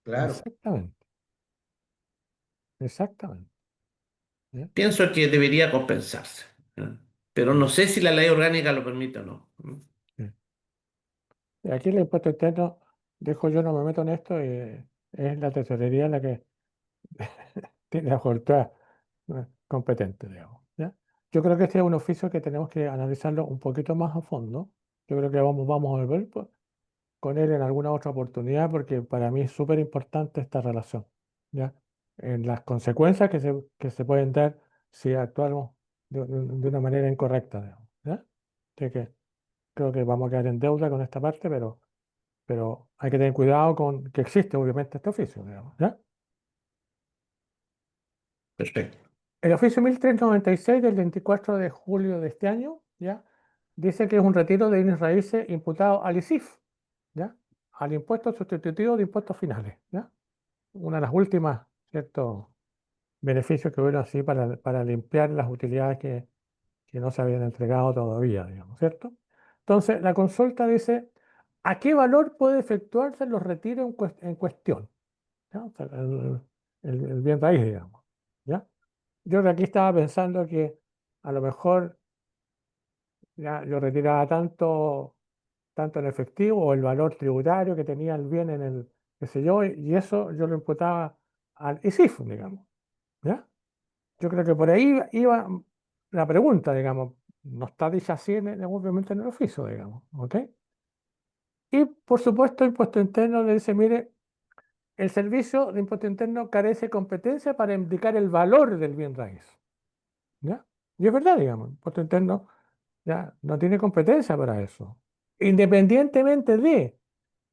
claro, exactamente, exactamente. ¿Ya? Pienso que debería compensarse, ¿ya? Pero no Mm, sé si la ley orgánica lo permite o no. sí. Y aquí el impuesto interno, dejo yo no me meto en esto, es la tesorería la que tiene la facultad competente, digamos. ¿Ya? Yo creo que este es un oficio que tenemos que analizarlo un poquito más a fondo. Yo creo que vamos a volver con él en alguna otra oportunidad porque para mí es súper importante esta relación, ¿ya? En las consecuencias que se pueden dar si actuamos de una manera incorrecta, digamos, ¿ya? Así que creo que vamos a quedar en deuda con esta parte, pero hay que tener cuidado con que existe obviamente este oficio, digamos, ¿ya? Perfecto. El oficio 1396 del 24 de julio de este año, ¿ya? Dice que es un retiro de bienes raíces imputado al ISIF, ¿ya? Al impuesto sustitutivo de impuestos finales, ¿ya? Una de las últimas, ¿cierto? Beneficios que hubo así para limpiar las utilidades que no se habían entregado todavía, digamos, ¿cierto? Entonces, la consulta dice, ¿a qué valor puede efectuarse los retiros en cuestión? ¿Ya? O sea, el bien raíz, digamos, ¿ya? Yo de aquí estaba pensando que a lo mejor ya yo retiraba tanto en efectivo o el valor tributario que tenía el bien en el, qué sé yo, y eso yo lo imputaba al ISIF, digamos, ¿ya? Yo creo que por ahí iba la pregunta, digamos, no está dicha así obviamente en el oficio, digamos, ¿ok? Y por supuesto, impuesto interno le dice, mire, el servicio de impuesto interno carece de competencia para indicar el valor del bien raíz, ¿ya? Y es verdad, digamos, impuesto interno ya no tiene competencia para eso. Independientemente de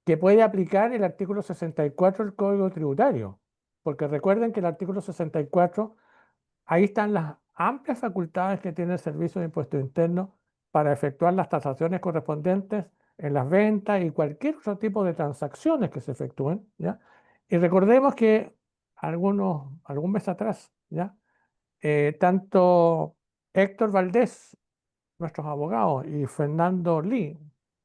que puede aplicar el artículo 64 del Código Tributario, porque recuerden que el artículo 64, ahí están las amplias facultades que tiene el Servicio de Impuesto Interno para efectuar las tasaciones correspondientes en las ventas y cualquier otro tipo de transacciones que se efectúen, ¿ya? Y recordemos que algún mes atrás, ¿ya? Tanto Héctor Valdés, nuestros abogados, y Fernando Lee,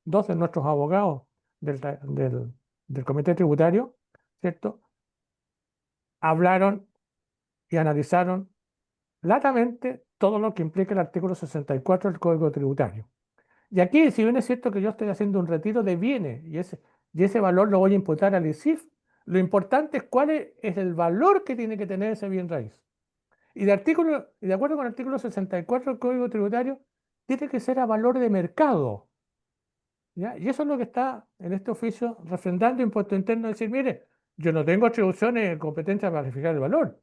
dos de nuestros abogados del Comité Tributario, ¿cierto? Hablaron y analizaron latamente todo lo que implica el artículo 64 del Código Tributario. Y aquí, si bien es cierto que yo estoy haciendo un retiro de bienes y ese valor lo voy a imputar al ISIF, lo importante es cuál es el valor que tiene que tener ese bien raíz. Y de acuerdo con el artículo 64 del Código Tributario, tiene que ser a valor de mercado. ¿Ya? Y eso es lo que está en este oficio refrendando impuesto interno, decir, mire, yo no tengo atribuciones y competencias para verificar el valor,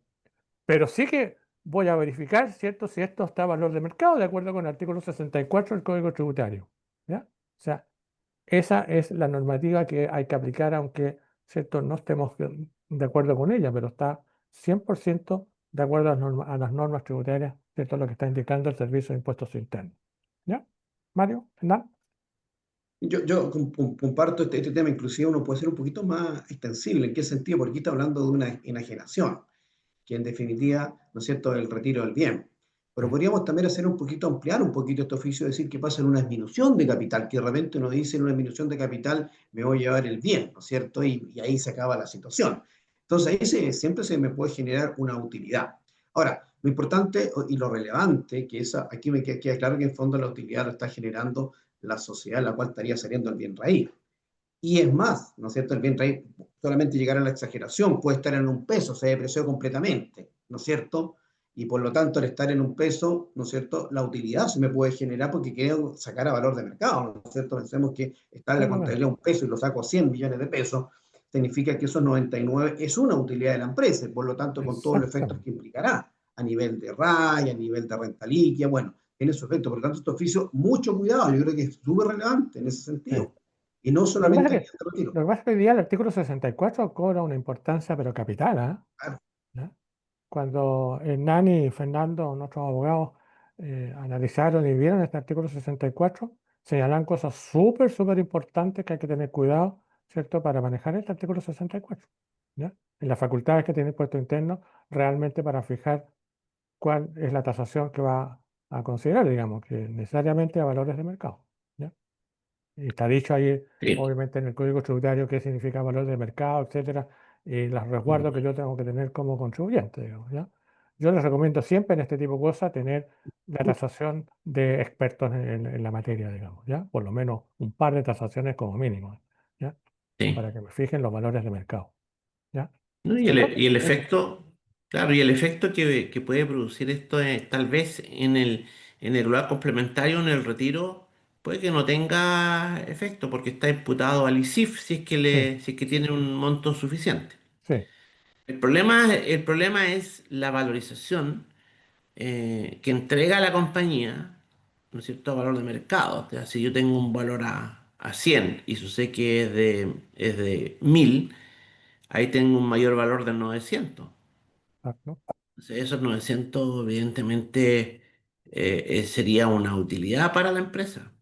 pero sí que voy a verificar, ¿cierto?, si esto está a valor de mercado, de acuerdo con el artículo 64 del Código Tributario. ¿Ya? O sea, esa es la normativa que hay que aplicar, aunque, ¿cierto?, no estemos de acuerdo con ella, pero está 100% de acuerdo a las normas tributarias, ¿cierto?, lo que está indicando el Servicio de Impuestos Internos. ¿Ya? Mario, Hernán. Yo comparto este tema, inclusive uno puede ser un poquito más extensible. ¿En qué sentido? Porque aquí está hablando de una enajenación, que en definitiva, ¿no es cierto?, es el retiro del bien. Sí, Pero podríamos también hacer un poquito, ampliar un poquito este oficio, decir que pasa en una disminución de capital, que de repente uno dice en una disminución de capital me voy a llevar el bien, ¿no es cierto? Y ahí se acaba la situación. Entonces ahí siempre se me puede generar una utilidad. Ahora, lo importante y lo relevante, que aquí me queda claro que en fondo la utilidad lo está generando la sociedad en la cual estaría saliendo el bien raíz. Y es más, ¿no es cierto? El bien raíz solamente llegar a la exageración, puede estar en un peso, se depreció completamente, ¿no es cierto? Y por lo tanto, al estar en un peso, ¿no es cierto? La utilidad se me puede generar porque quiero sacar a valor de mercado, ¿no es cierto? Pensemos que está en la exactamente. contabilidad un peso y lo saco a 100 millones de pesos, significa que esos 99 es una utilidad de la empresa, y por lo tanto, con todos los efectos que Exactamente. implicará a nivel de RAI, a nivel de renta líquida, bueno, tiene su efecto. Por lo tanto, este oficio, mucho cuidado, yo creo que es súper relevante en ese Sí. sentido. Y no Lo que pasa solamente es aquí que, en el retiro. lo que pasa es que hoy día el artículo 64 cobra una importancia, pero capital, ¿ah? Claro. ¿Ya? Cuando Hernán y Fernando, nuestros abogados, analizaron y vieron este artículo 64, señalan cosas súper, súper importantes que hay que tener cuidado, ¿cierto?, para manejar este artículo 64. ¿Ya? En las facultades que tiene el impuesto interno, realmente para fijar cuál es la tasación que va a considerar, digamos, que necesariamente a valores de mercado. ¿Ya? Y está dicho ahí, Sí. obviamente, en el Código Tributario qué significa valor de mercado, etcétera, y los resguardos que yo tengo que tener como contribuyente, digamos, ¿ya? Yo les recomiendo siempre en este tipo de cosas tener la tasación de expertos en la materia, digamos, ¿ya? Por lo menos un par de tasaciones como mínimo, ¿ya? Sí. Para que me fijen los valores de mercado, ¿ya? ¿No? Entonces, Y el eso, efecto, claro, y el efecto que puede producir esto tal vez en el lugar complementario, en el retiro, puede que no tenga efecto porque está imputado al ISIF sí, si es que tiene un monto suficiente. sí, El problema es la valorización que entrega la compañía, ¿no es cierto?, a valor de mercado. O sea, si yo tengo un valor a 100 y sucede que es de 1000, ahí tengo un mayor valor de 900. exacto. Entonces, esos 900 evidentemente sería una utilidad para la empresa.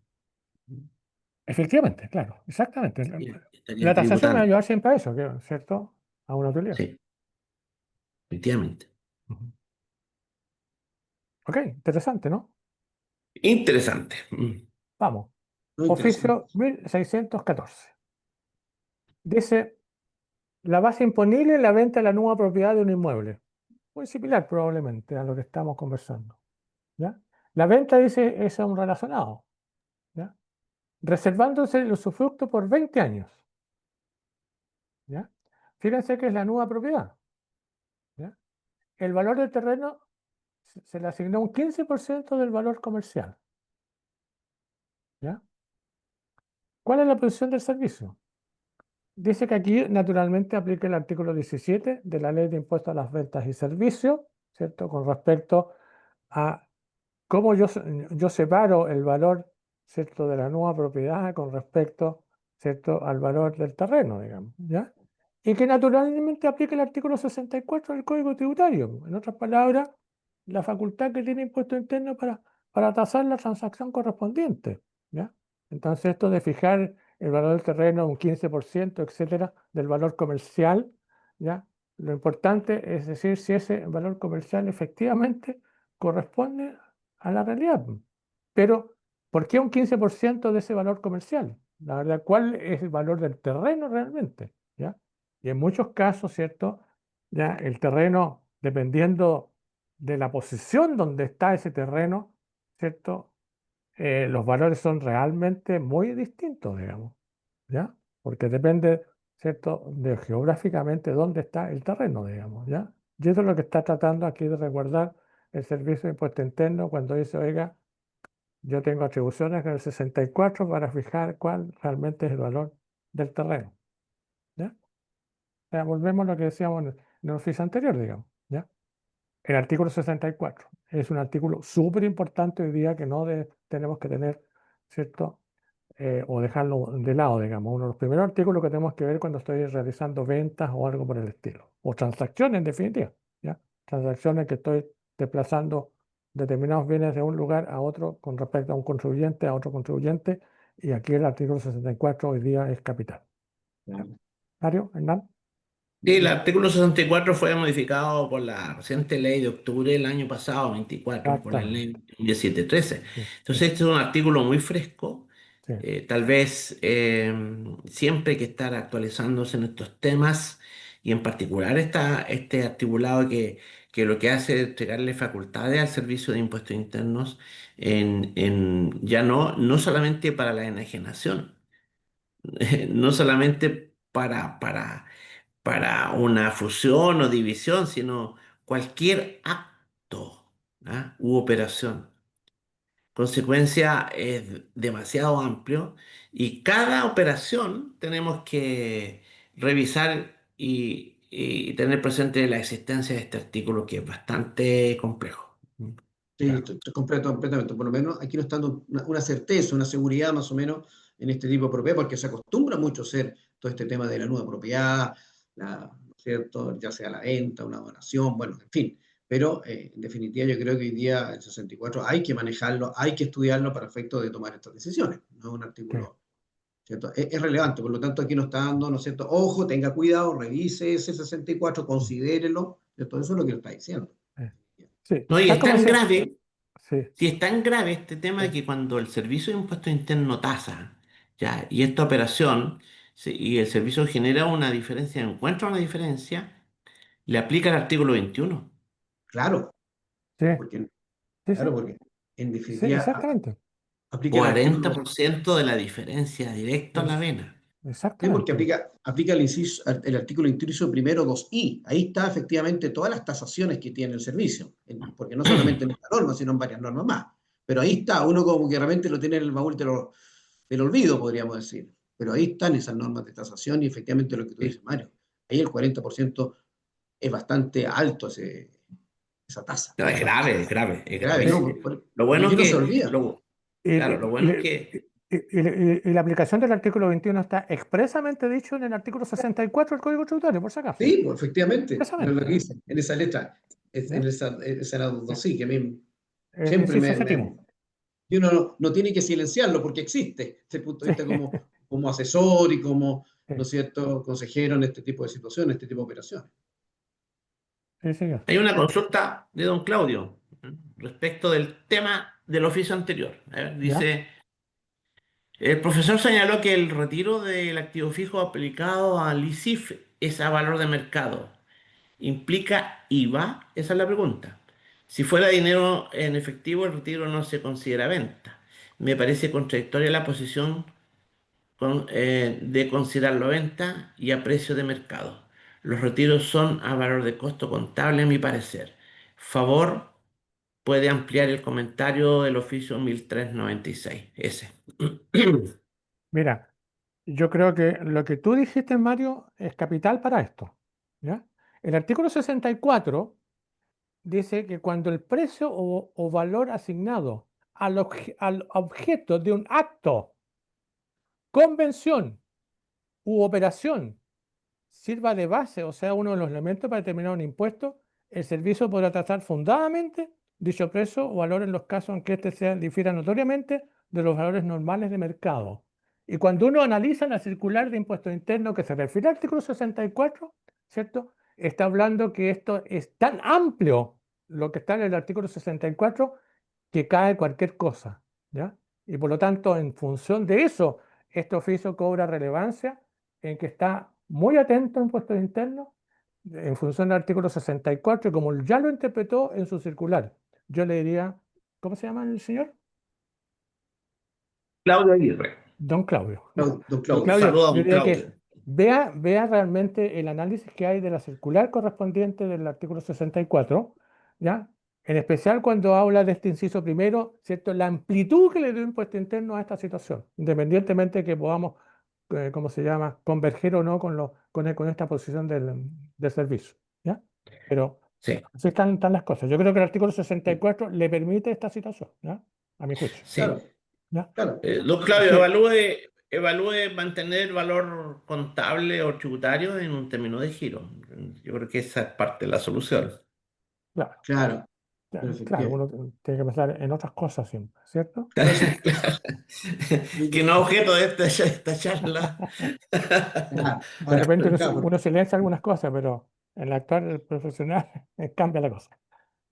Efectivamente, claro, exactamente. Estaría La tasación me va a tributando. ayudar siempre a eso, ¿cierto? A una utilidad. Sí, efectivamente. Ujú. Ok, interesante, ¿no? Interesante. Mm. Vamos. Muy interesante. Oficio 1614. Dice, la base imponible en la venta de la nueva propiedad de un inmueble. Muy similar probablemente a lo que estamos conversando. ¿Ya? La venta, dice, es a un relacionado. ¿Ya? Reservándose el usufructo por 20 años. ¿Ya? Fíjense que es la nueva propiedad. ¿Ya? El valor del terreno se le asignó un 15% del valor comercial. ¿Ya? ¿Cuál es la posición del servicio? Dice que aquí naturalmente aplica el artículo 17 de la Ley de Impuestos a las Ventas y Servicios, ¿cierto? Con respecto a cómo yo separo el valor, ¿cierto?, de la nueva propiedad con respecto, ¿cierto?, al valor del terreno, digamos, ¿ya? Y que naturalmente aplica el artículo 64 del Código Tributario. En otras palabras, la facultad que tiene impuesto interno para tasar la transacción correspondiente, ¿ya? Entonces, esto de fijar el valor del terreno un 15%, etcétera, del valor comercial, ¿ya? Lo importante es decir si ese valor comercial efectivamente corresponde a la realidad. Pero, ¿por qué un 15% de ese valor comercial? La verdad, ¿cuál es el valor del terreno realmente? ¿Ya? Y en muchos casos, ¿cierto? Ya el terreno, dependiendo de la posición donde está ese terreno, ¿cierto? los valores son realmente muy distintos, digamos, ¿ya? Porque depende, ¿cierto?, de geográficamente dónde está el terreno, digamos, ¿ya? Y eso es lo que está tratando aquí de resguardar el Servicio de Impuesto Interno cuando dice, oiga, yo tengo atribuciones en el 64 para fijar cuál realmente es el valor del terreno, ¿ya? O sea, volvemos a lo que decíamos en el oficio anterior, digamos, ¿ya? El artículo 64 es un artículo súper importante hoy día que no tenemos que tener, ¿cierto? O dejarlo de lado, digamos. Uno de los primeros artículos que tenemos que ver cuando estoy realizando ventas o algo por el estilo. O transacciones, en definitiva, ¿ya? Transacciones que estoy desplazando determinados bienes de un lugar a otro con respecto a un contribuyente, a otro contribuyente. Y aquí el artículo 64 hoy día es capital. ¿Ya? Mario, Hernán. Sí, el artículo 64 fue modificado por la reciente ley de octubre del año pasado, 24, por la Exactamente. ley 1713. Sí, sí, Entonces, este es un artículo muy fresco. sí, Tal vez siempre hay que estar actualizándose en estos temas y en particular este articulado que lo que hace es entregarle facultades al Servicio de Impuestos Internos ya no solamente para la enajenación, no solamente para una fusión o división, sino cualquier acto, ¿ah?, u operación. Consecuencia es demasiado amplio y cada operación tenemos que revisar y tener presente la existencia de este artículo que es bastante complejo. Sí, ya, estoy completamente. Por lo menos aquí nos está dando una certeza, una seguridad más o menos en este tipo de propiedad, porque se acostumbra mucho a hacer todo este tema de la nueva propiedad, ¿no es cierto? Ya sea la venta, una donación, bueno, en fin. Pero en definitiva yo creo que hoy día el 64 hay que manejarlo, hay que estudiarlo para efecto de tomar estas decisiones. No es un sí, artículo, ¿cierto? Es relevante, por lo tanto aquí nos está dando, ¿no es cierto? Ojo, tenga cuidado, revise ese 64, considérelo, ¿cierto? Eso es lo que nos está diciendo. sí. Sí, No, y tal es como tan decía, grave, sí, si es tan grave este tema sí, que cuando el Servicio de Impuestos Internos tasa, ya, y esta operación, y el servicio genera una diferencia, encuentra una diferencia, le aplica el artículo 21. Claro, sí, porque, sí, claro, sí, porque en sí, definitiva exactamente, aplica el artículo, 40% de la diferencia directo a la es, vena. sí, porque exactamente, aplica el artículo inciso primero 2i. Ahí está efectivamente todas las tasaciones que tiene el servicio, porque no solamente en esta norma, sino en varias normas más. Pero ahí está, uno como que realmente lo tiene en el baúl del olvido, podríamos decir. Pero ahí están esas normas de tasación y efectivamente lo que tú dices, Mario. Ahí el 40% es bastante alto esa tasa. No, es grave, es grave, es Grave, sí. ¿no? gravísimo. Lo Y bueno aquí es no se que, olvida. Y, claro, lo bueno es que y la aplicación del artículo 21 está expresamente dicho en el artículo 64 del Código Tributario, por si acaso, Sí, pues, efectivamente, es lo expresamente, que dice, en esa letra, en ¿ya? esa era Sí. sí, que a mí El siempre inciso séptimo, y uno no tiene que silenciarlo porque existe, desde el punto de sí, vista como asesor y como, ¿no sí, es cierto?, consejero en este tipo de situaciones, este tipo de operaciones. sí, señor, hay una consulta de don Claudio, respecto del tema del oficio anterior. A ver, ¿ya? dice, el profesor señaló que el retiro del activo fijo aplicado al ISIF es a valor de mercado. ¿Implica IVA? Esa es la pregunta. Si fuera dinero en efectivo, el retiro no se considera venta. Me parece contradictoria la posición de considerarlo venta y a precio de mercado. Los retiros son a valor de costo contable, a mi parecer. Favor, puede ampliar el comentario del oficio 1396. Ese. Mira, yo creo que lo que tú dijiste, Mario, es capital para esto, ¿ya? El artículo 64 dice que cuando el precio o valor asignado al objeto de un acto, convención u operación sirva de base, o sea, uno de los elementos para determinar un impuesto, el servicio podrá tratar fundadamente dicho precio o valor en los casos en que éste difiera notoriamente de los valores normales de mercado. Y cuando uno analiza la circular de impuestos internos que se refiere al artículo 64, ¿cierto? Está hablando que esto es tan amplio, lo que está en el artículo 64, que cae cualquier cosa, ¿ya? Y por lo tanto, en función de eso, este oficio cobra relevancia en que está muy atento a impuestos internos en función del artículo 64, y como ya lo interpretó en su circular. Yo le diría, ¿cómo se llama el señor? Claudio Aguirre. Don Claudio. ¿Ya? Don Don Claudio. Claudio, Saludos a yo don diría Claudio. que vea realmente el análisis que hay de la circular correspondiente del artículo 64, ¿ya? En especial cuando habla de este inciso primero, ¿cierto? La amplitud que le dio impuesto interno a esta situación, independientemente de que podamos, ¿cómo se llama?, converger o no con esta posición del servicio, ¿ya? Pero Sí, así están las cosas. Yo creo que el artículo 64 le permite esta situación, ¿ya? A mi juicio, sí. Claro, ¿ya? claro. Don Es Claudio, que, evalúe mantener el valor contable o tributario en un término de giro. Yo creo que esa es parte de la solución. Claro. claro, pero Claro, efectivamente. uno tiene que pensar en otras cosas siempre, ¿cierto? Entonces, Que no objeto de esta charla. claro, De ahora, repente claro, uno silencia algunas cosas, pero en la actual profesional cambia la cosa.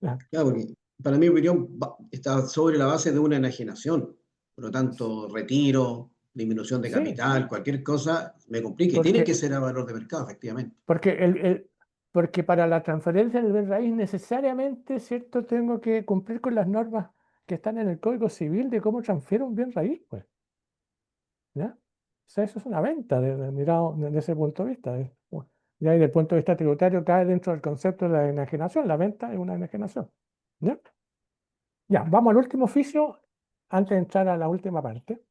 Ya. claro, porque para mi opinión está sobre la base de una enajenación. Por lo tanto, retiro, disminución de Sí, capital, cualquier cosa me complique. Tiene que porque, ser a valor de mercado, efectivamente. porque, porque para la transferencia del bien raíz necesariamente, ¿cierto? Tengo que cumplir con las normas que están en el Código Civil de cómo transfiero un bien raíz, pues, ¿ya? O sea, eso es una venta, mirado desde ese punto de vista. Bueno, ya desde el punto de vista tributario cae dentro del concepto de la enajenación. La venta es una enajenación. ¿Ya? Ya, vamos al último oficio antes de entrar a la última parte.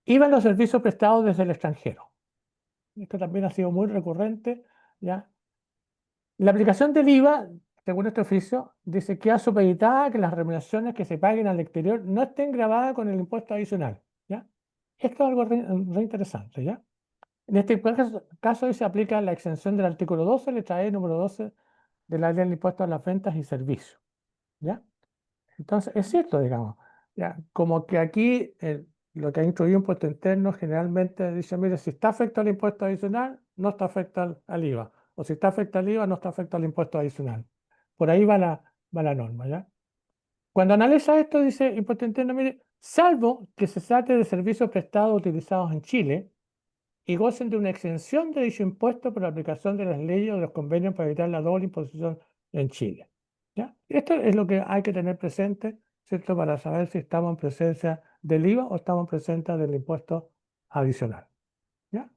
IVA en los servicios prestados desde el extranjero. Esto también ha sido muy recurrente, ¿ya? La aplicación del IVA, según este oficio, dice que queda supeditada a que las remuneraciones que se paguen al exterior no estén grabadas con el impuesto adicional, ¿ya? Esto es algo re interesante, ¿ya? En este caso se aplica la exención del artículo 12, letra E, número 12 de la ley del impuesto a las ventas y servicios, ¿ya? Entonces, es cierto, digamos, ya, como que aquí lo que ha introducido impuesto interno generalmente dice, mire, si está afecto al impuesto adicional, no está afecto al IVA, o si está afecto al IVA, no está afecto al impuesto adicional. Por ahí va la norma, ¿ya? Cuando analiza esto, dice impuesto interno, mire, salvo que se trate de servicios prestados utilizados en Chile, y gocen de una exención de dicho impuesto por la aplicación de las leyes o de los convenios para evitar la doble imposición en Chile. ¿Ya? Esto es lo que hay que tener presente, ¿cierto? Para saber si estamos en presencia del IVA o estamos en presencia del impuesto adicional. ¿Ya?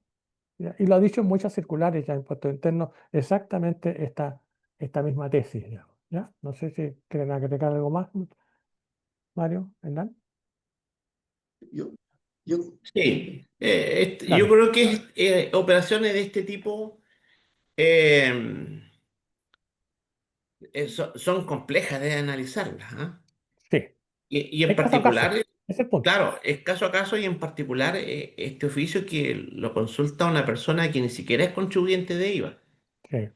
¿Ya? Y lo ha dicho en muchas circulares ya, impuesto interno, exactamente esta misma tesis, digamos, ¿ya? No sé si quieren agregar algo más, Mario, Hernán. Yo, Yo, sí, yo Dale. creo que operaciones de este tipo eh, son complejas de analizarlas, ¿ah? Sí. Y en Es caso a particular, caso. Es el punto. claro, es caso a caso y en particular este oficio que lo consulta una persona que ni siquiera es contribuyente de IVA. Sí.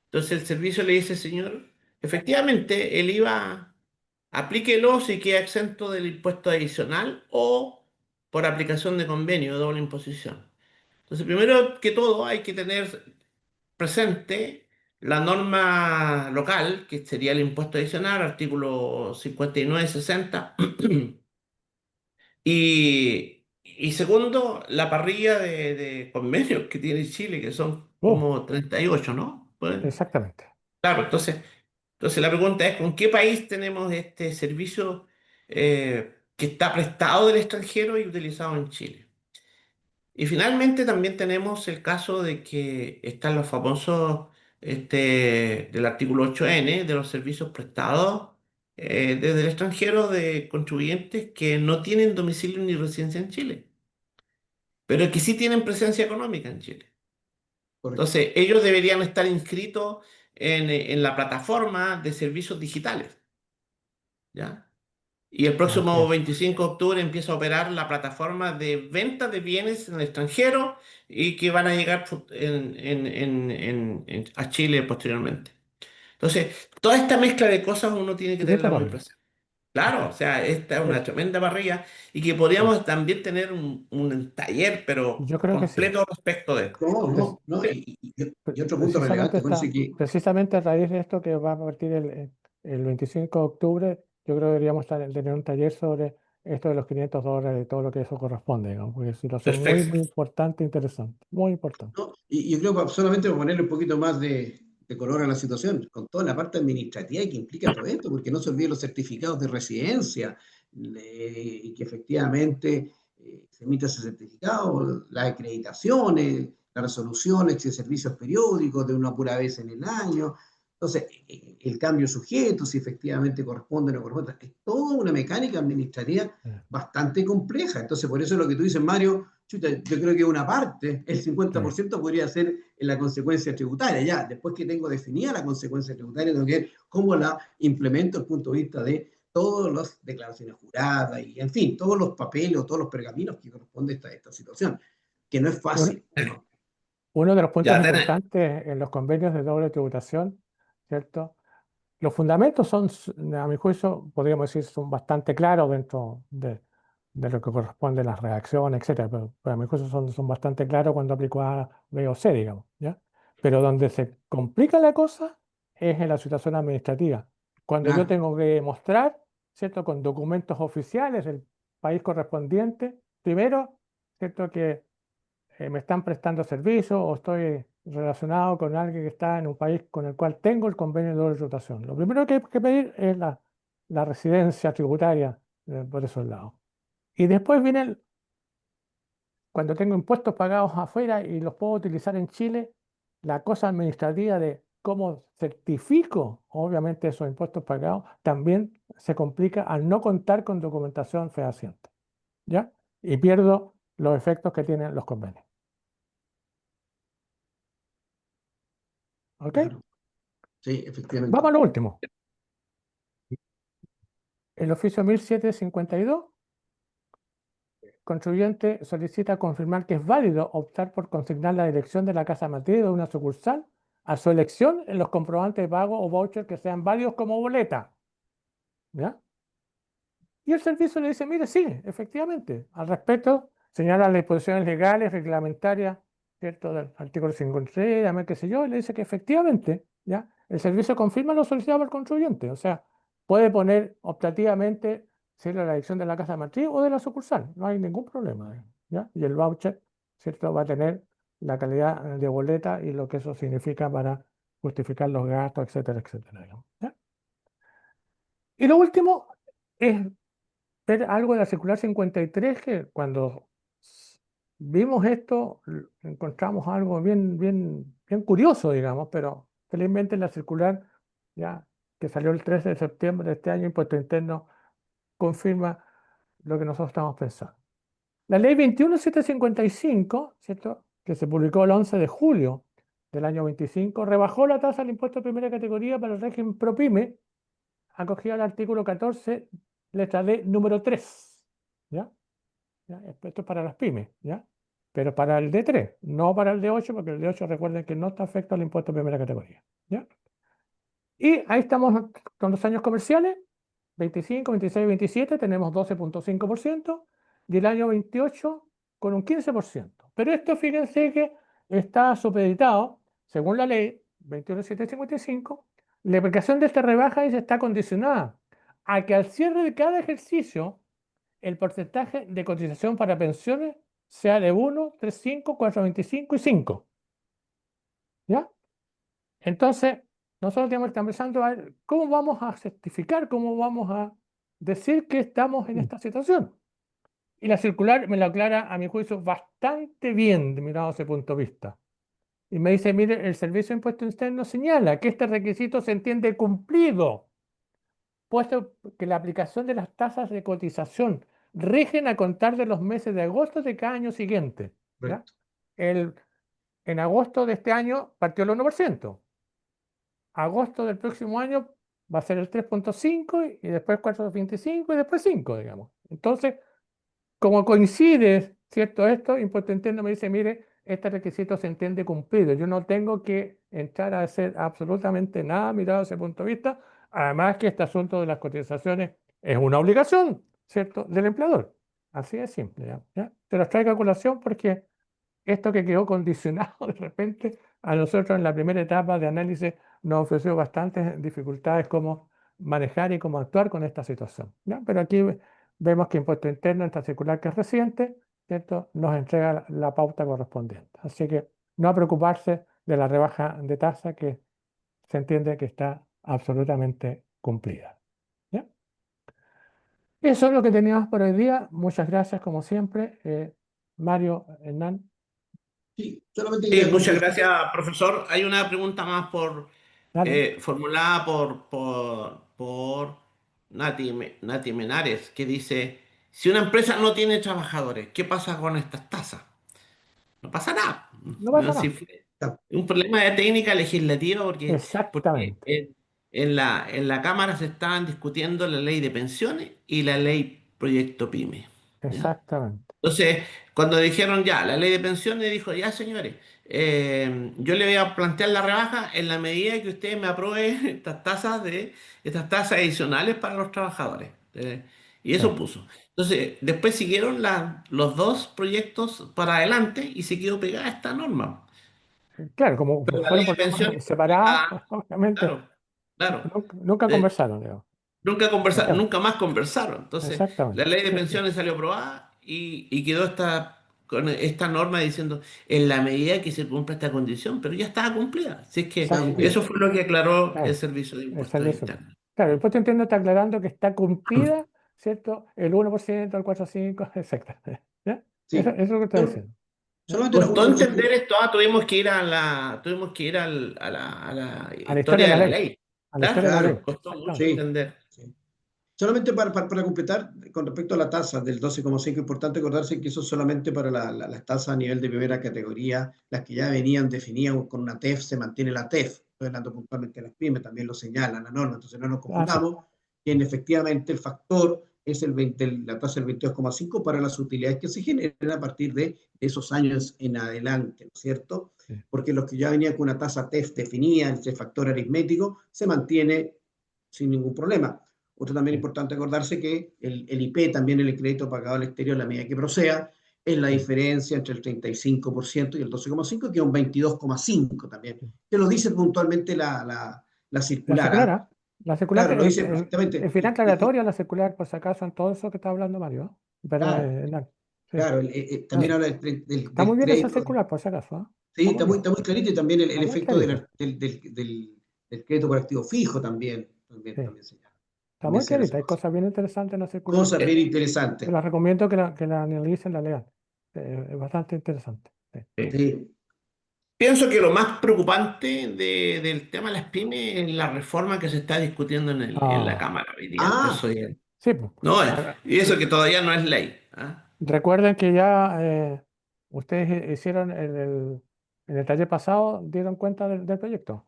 Entonces el servicio le dice, señor, efectivamente el IVA aplíquelo si queda exento del impuesto adicional o por aplicación de convenio de doble imposición. Entonces, primero que todo hay que tener presente la norma local, que sería el impuesto adicional, artículo 59-60. Y segundo, la parrilla de convenios que tiene Chile, que son Oh, como 38, ¿no? Pues, exactamente. claro, entonces la pregunta es, ¿con qué país tenemos este servicio que está prestado del extranjero y utilizado en Chile? Y finalmente también tenemos el caso de que están los famosos del artículo 8N de los servicios prestados desde el extranjero de contribuyentes que no tienen domicilio ni residencia en Chile, pero que sí tienen presencia económica en Chile. correcto. Entonces, ellos deberían estar inscritos en la plataforma de servicios digitales, ¿ya? Y el Así próximo es. 25 de octubre empieza a operar la plataforma de venta de bienes en el extranjero y que van a llegar a Chile posteriormente. Entonces, toda esta mezcla de cosas uno tiene que Y esto tenerla muy rápido. presente. Claro, o Exacto. sea, esta es una Eh, tremenda parrilla y que sí. podríamos también tener un taller, pero Yo creo que sí. completo respecto de esto. No, Pre- no, no. Y otro punto precisamente relevante con ese que, precisamente a raíz de esto que va a partir el 25 de octubre, yo creo que deberíamos tener un taller sobre esto de los $500 y todo lo que eso corresponde, digamos, porque es una situación muy, Perfecto. muy importante e interesante. Muy importante. no, y yo creo que solamente para ponerle un poquito más de color a la situación, con toda la parte administrativa que implica todo esto, porque no se olviden los certificados de residencia, y que efectivamente se emita ese certificado, las acreditaciones, las resoluciones de servicios periódicos de una pura vez en el año. Entonces, el cambio sujeto, si efectivamente corresponde o no corresponde, es toda una mecánica administrativa bastante compleja. Entonces, por eso lo que tú dices, Mario, chuta, yo creo que una parte, el 50% podría ser en la consecuencia tributaria. Ya, después que tengo definida la consecuencia tributaria, tengo que ver cómo la implemento desde el punto de vista de todas las declaraciones juradas y, en fin, todos los papeles o todos los pergaminos que corresponden a esta situación, que no es fácil. Uno de los puntos Ya tenés. importantes en los convenios de doble tributación, ¿cierto? Los fundamentos son, a mi juicio, podríamos decir, son bastante claros dentro de lo que corresponde a las redacciones, etcétera, pero a mi juicio son bastante claros cuando aplico A, B o C, digamos, ¿ya? Pero donde se complica la cosa es en la situación administrativa. Cuando yo Claro, tengo que mostrar, ¿cierto? Con documentos oficiales del país correspondiente, primero, ¿cierto? Que me están prestando servicio o estoy relacionado con alguien que está en un país con el cual tengo el convenio de doble tributación. Lo primero que hay que pedir es la residencia tributaria por esos lados. Y después viene cuando tengo impuestos pagados afuera y los puedo utilizar en Chile, la cosa administrativa de cómo certifico, obviamente, esos impuestos pagados, también se complica al no contar con documentación fehaciente, ¿ya? Y pierdo los efectos que tienen los convenios. ¿Ok? claro. Sí, efectivamente. Vamos a lo último. El oficio 1752, contribuyente solicita confirmar que es válido optar por consignar la dirección de la casa matriz de una sucursal a su elección en los comprobantes de pago o voucher que sean válidos como boleta. ¿Ya? Y el servicio le dice, mire, sí, efectivamente, al respecto, señala las disposiciones legales, reglamentarias, ¿cierto? Del artículo 53, dame qué sé yo, y le dice que efectivamente, ¿ya? El servicio confirma lo solicitado por el contribuyente, o sea, puede poner optativamente si es la dirección de la casa matriz o de la sucursal, no hay ningún problema, ¿ya? Y el voucher, ¿cierto? Va a tener la calidad de boleta y lo que eso significa para justificar los gastos, etcétera, etcétera, ¿ya? Y lo último es ver algo de la circular 53 que cuando vimos esto encontramos algo bien curioso, digamos, pero felizmente la circular ya que salió el 13 de septiembre de este año, Impuesto Interno, confirma lo que nosotros estamos pensando. La ley 21755, ¿cierto? Que se publicó el 11 de julio del año 25, rebajó la tasa del impuesto de primera categoría para el régimen ProPyme, acogida al artículo 14, letra D, número 3. ¿Ya? ¿Ya? Esto es para las pymes, ¿ya? Pero para el D3, no para el D8, porque el D8 recuerden que no está afecto al impuesto de primera categoría, ¿ya? Y ahí estamos con los años comerciales, 25, 26, 27, tenemos 12.5%, y el año 28 con un 15%. Pero esto, fíjense que está supeditado, según la ley 21755, la aplicación de esta rebaja está condicionada a que al cierre de cada ejercicio el porcentaje de cotización para pensiones sea de 1, 3, 5, 4, 25 y 5. ¿Ya? Entonces, nosotros tenemos que estar pensando a ver cómo vamos a certificar, cómo vamos a decir que estamos en esta situación. Y la circular me lo aclara, a mi juicio, bastante bien, mirado ese punto de vista. Y me dice, mire, el Servicio de Impuesto Interno señala que este requisito se entiende cumplido, puesto que la aplicación de las tasas de cotización rigen a contar de los meses de agosto de cada año siguiente. ¿Ya? Correcto. En agosto de este año partió el 1%. Agosto del próximo año va a ser el 3.5 y después 4.25 y después 5, digamos. Entonces, como coincide, ¿cierto? Esto, Impuesto Interno me dice, mire, este requisito se entiende cumplido. Yo no tengo que entrar a hacer absolutamente nada mirado desde ese punto de vista. Además que este asunto de las cotizaciones es una obligación, ¿cierto? Del empleador. Así de simple, ¿ya? Te los traigo a colación porque esto que quedó condicionado de repente a nosotros en la primera etapa de análisis nos ofreció bastantes dificultades cómo manejar y cómo actuar con esta situación, ¿ya? Pero aquí vemos que Impuesto Interno, esta circular que es reciente, ¿cierto? Nos entrega la pauta correspondiente. Así que no a preocuparse de la rebaja de tasa que se entiende que está absolutamente cumplida, ¿ya? Eso es lo que teníamos por hoy día. Muchas gracias, como siempre. Mario, Hernán, Sí, solamente Sí, quería muchas completar. gracias, profesor. Hay una pregunta más dale. formulada por Nati Menares, que dice, si una empresa no tiene trabajadores, ¿qué pasa con estas tasas? No pasa nada. No ¿No? pasa Si nada. fue un problema de técnica legislativa porque Exactamente, en la Cámara se estaban discutiendo la ley de pensiones y la ley Proyecto PYME. ¿Ya? exactamente, Entonces, cuando dijeron ya, la ley de pensiones, dijo, ya señores, yo le voy a plantear la rebaja en la medida que ustedes me aprueben estas tasas adicionales para los trabajadores. Y sí. eso puso. Entonces, después siguieron los dos proyectos para adelante y se quedó pegada esta norma. Claro, como Pero la ley fueron de problemas pensiones separados, obviamente, claro, claro. nunca Eh, conversaron, digamos. Ejemplo. Nunca más conversaron. Entonces, la Exactamente, ley de sí, sí, pensiones salió aprobada y quedó con esta norma diciendo en la medida que se cumpla esta condición, pero ya estaba cumplida. Así es que Está exactamente. eso fue lo que aclaró el Claro, Servicio de el Impuestos servicio. Internos. Claro, el impuesto interno está aclarando que está cumplida, ¿cierto? El 1%, el 4,5%, etc. ¿Ya? Eso Sí. es lo que está diciendo. ¿Ya? Solamente Costó un entender esto, tuvimos que ir a la A la historia historia de de la la ley. ley. A la historia de la ley. Claro, costó mucho Exactamente. Sí, entender. sí. Solamente para completar, con respecto a la tasa del 12,5, importante acordarse que eso es solamente para las tasas a nivel de primera categoría, las que ya venían definidas con una TEF, se mantiene la TEF. Estoy hablando puntualmente de las pymes, también lo señalan la norma, entonces no nos Ah, sí. confundamos. Y efectivamente el factor es la tasa del 22,5 para las utilidades que se generan a partir de esos años en adelante, ¿no es cierto? Sí. Porque los que ya venían con una tasa TEF definida, ese factor aritmético, se mantiene sin ningún problema. Otro también Sí. importante acordarse que el IP, también el crédito pagado al exterior, la medida que proceda, es la Sí. diferencia entre el 35% y el 12,5%, que es un 22,5% también, Sí. que lo dice puntualmente la La circular. circular, ¿Ah? ¿ah? La circular, Claro, lo dice el perfectamente. final aclaratorio, la circular, por si acaso, en todo eso que está hablando Mario, ¿ah? Perdón, Claro, Hernán. Sí. claro, también Ah, habla está muy del bien esa crédito. circular, por si acaso, ¿ah? Sí, Está muy bien. está muy clarito, y también Está el muy efecto clarita. del crédito por activo fijo también, Sí. señala. Está También muy señala esa clarita. Hay cosa. cosas bien interesantes en la circular. Cosas bien Te interesantes. la recomiendo que la analicen, la lean. Es bastante interesante. Sí. Sí. Pienso que lo más preocupante del tema de las pymes es la reforma que se está discutiendo en la Ah, Cámara hoy día. Ah, sí, pues. No, Ahora, y eso que todavía no es ley. ¿Ah? recuerden que ya ustedes hicieron en el taller pasado, dieron cuenta del proyecto.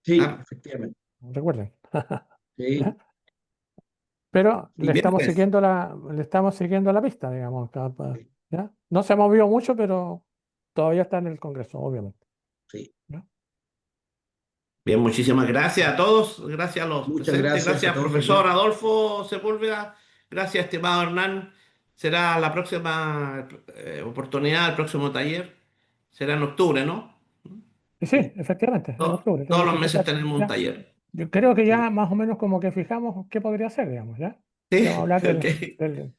sí, Ah, efectivamente. Recuerden. ¿Ya? Sí. Pero y bien, pues, le estamos siguiendo la pista, digamos. Sí, ¿Ya? No se ha movido mucho, pero todavía está en el Congreso, obviamente. sí. ¿Ya? bien, muchísimas gracias a todos, gracias a los Muchas presentes, gracias a gracias todos profesor también. Adolfo Sepúlveda, gracias estimado Hernán. Será la próxima oportunidad, el próximo taller. Será en octubre, ¿no? Y sí, efectivamente, en octubre Todos tenemos los que meses empezar. tenemos un ¿Ya? taller. Yo creo que Sí, ya más o menos como que fijamos qué podría ser, digamos, ¿ya? Sí, Que vamos a hablar ok.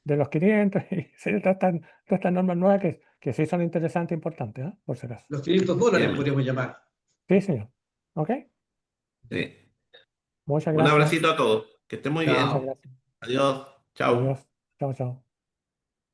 de los 500 y sí, todas estas normas nuevas que sí son interesantes e importantes, ¿ah? Por si acaso. los $500 Bien, podríamos llamar. Sí, señor. ¿Ok? sí. Muchas Un gracias. abracito a todos. Que estén muy Muchas Chao. bien. gracias. Adiós. Adiós. Chao. Chao, chao.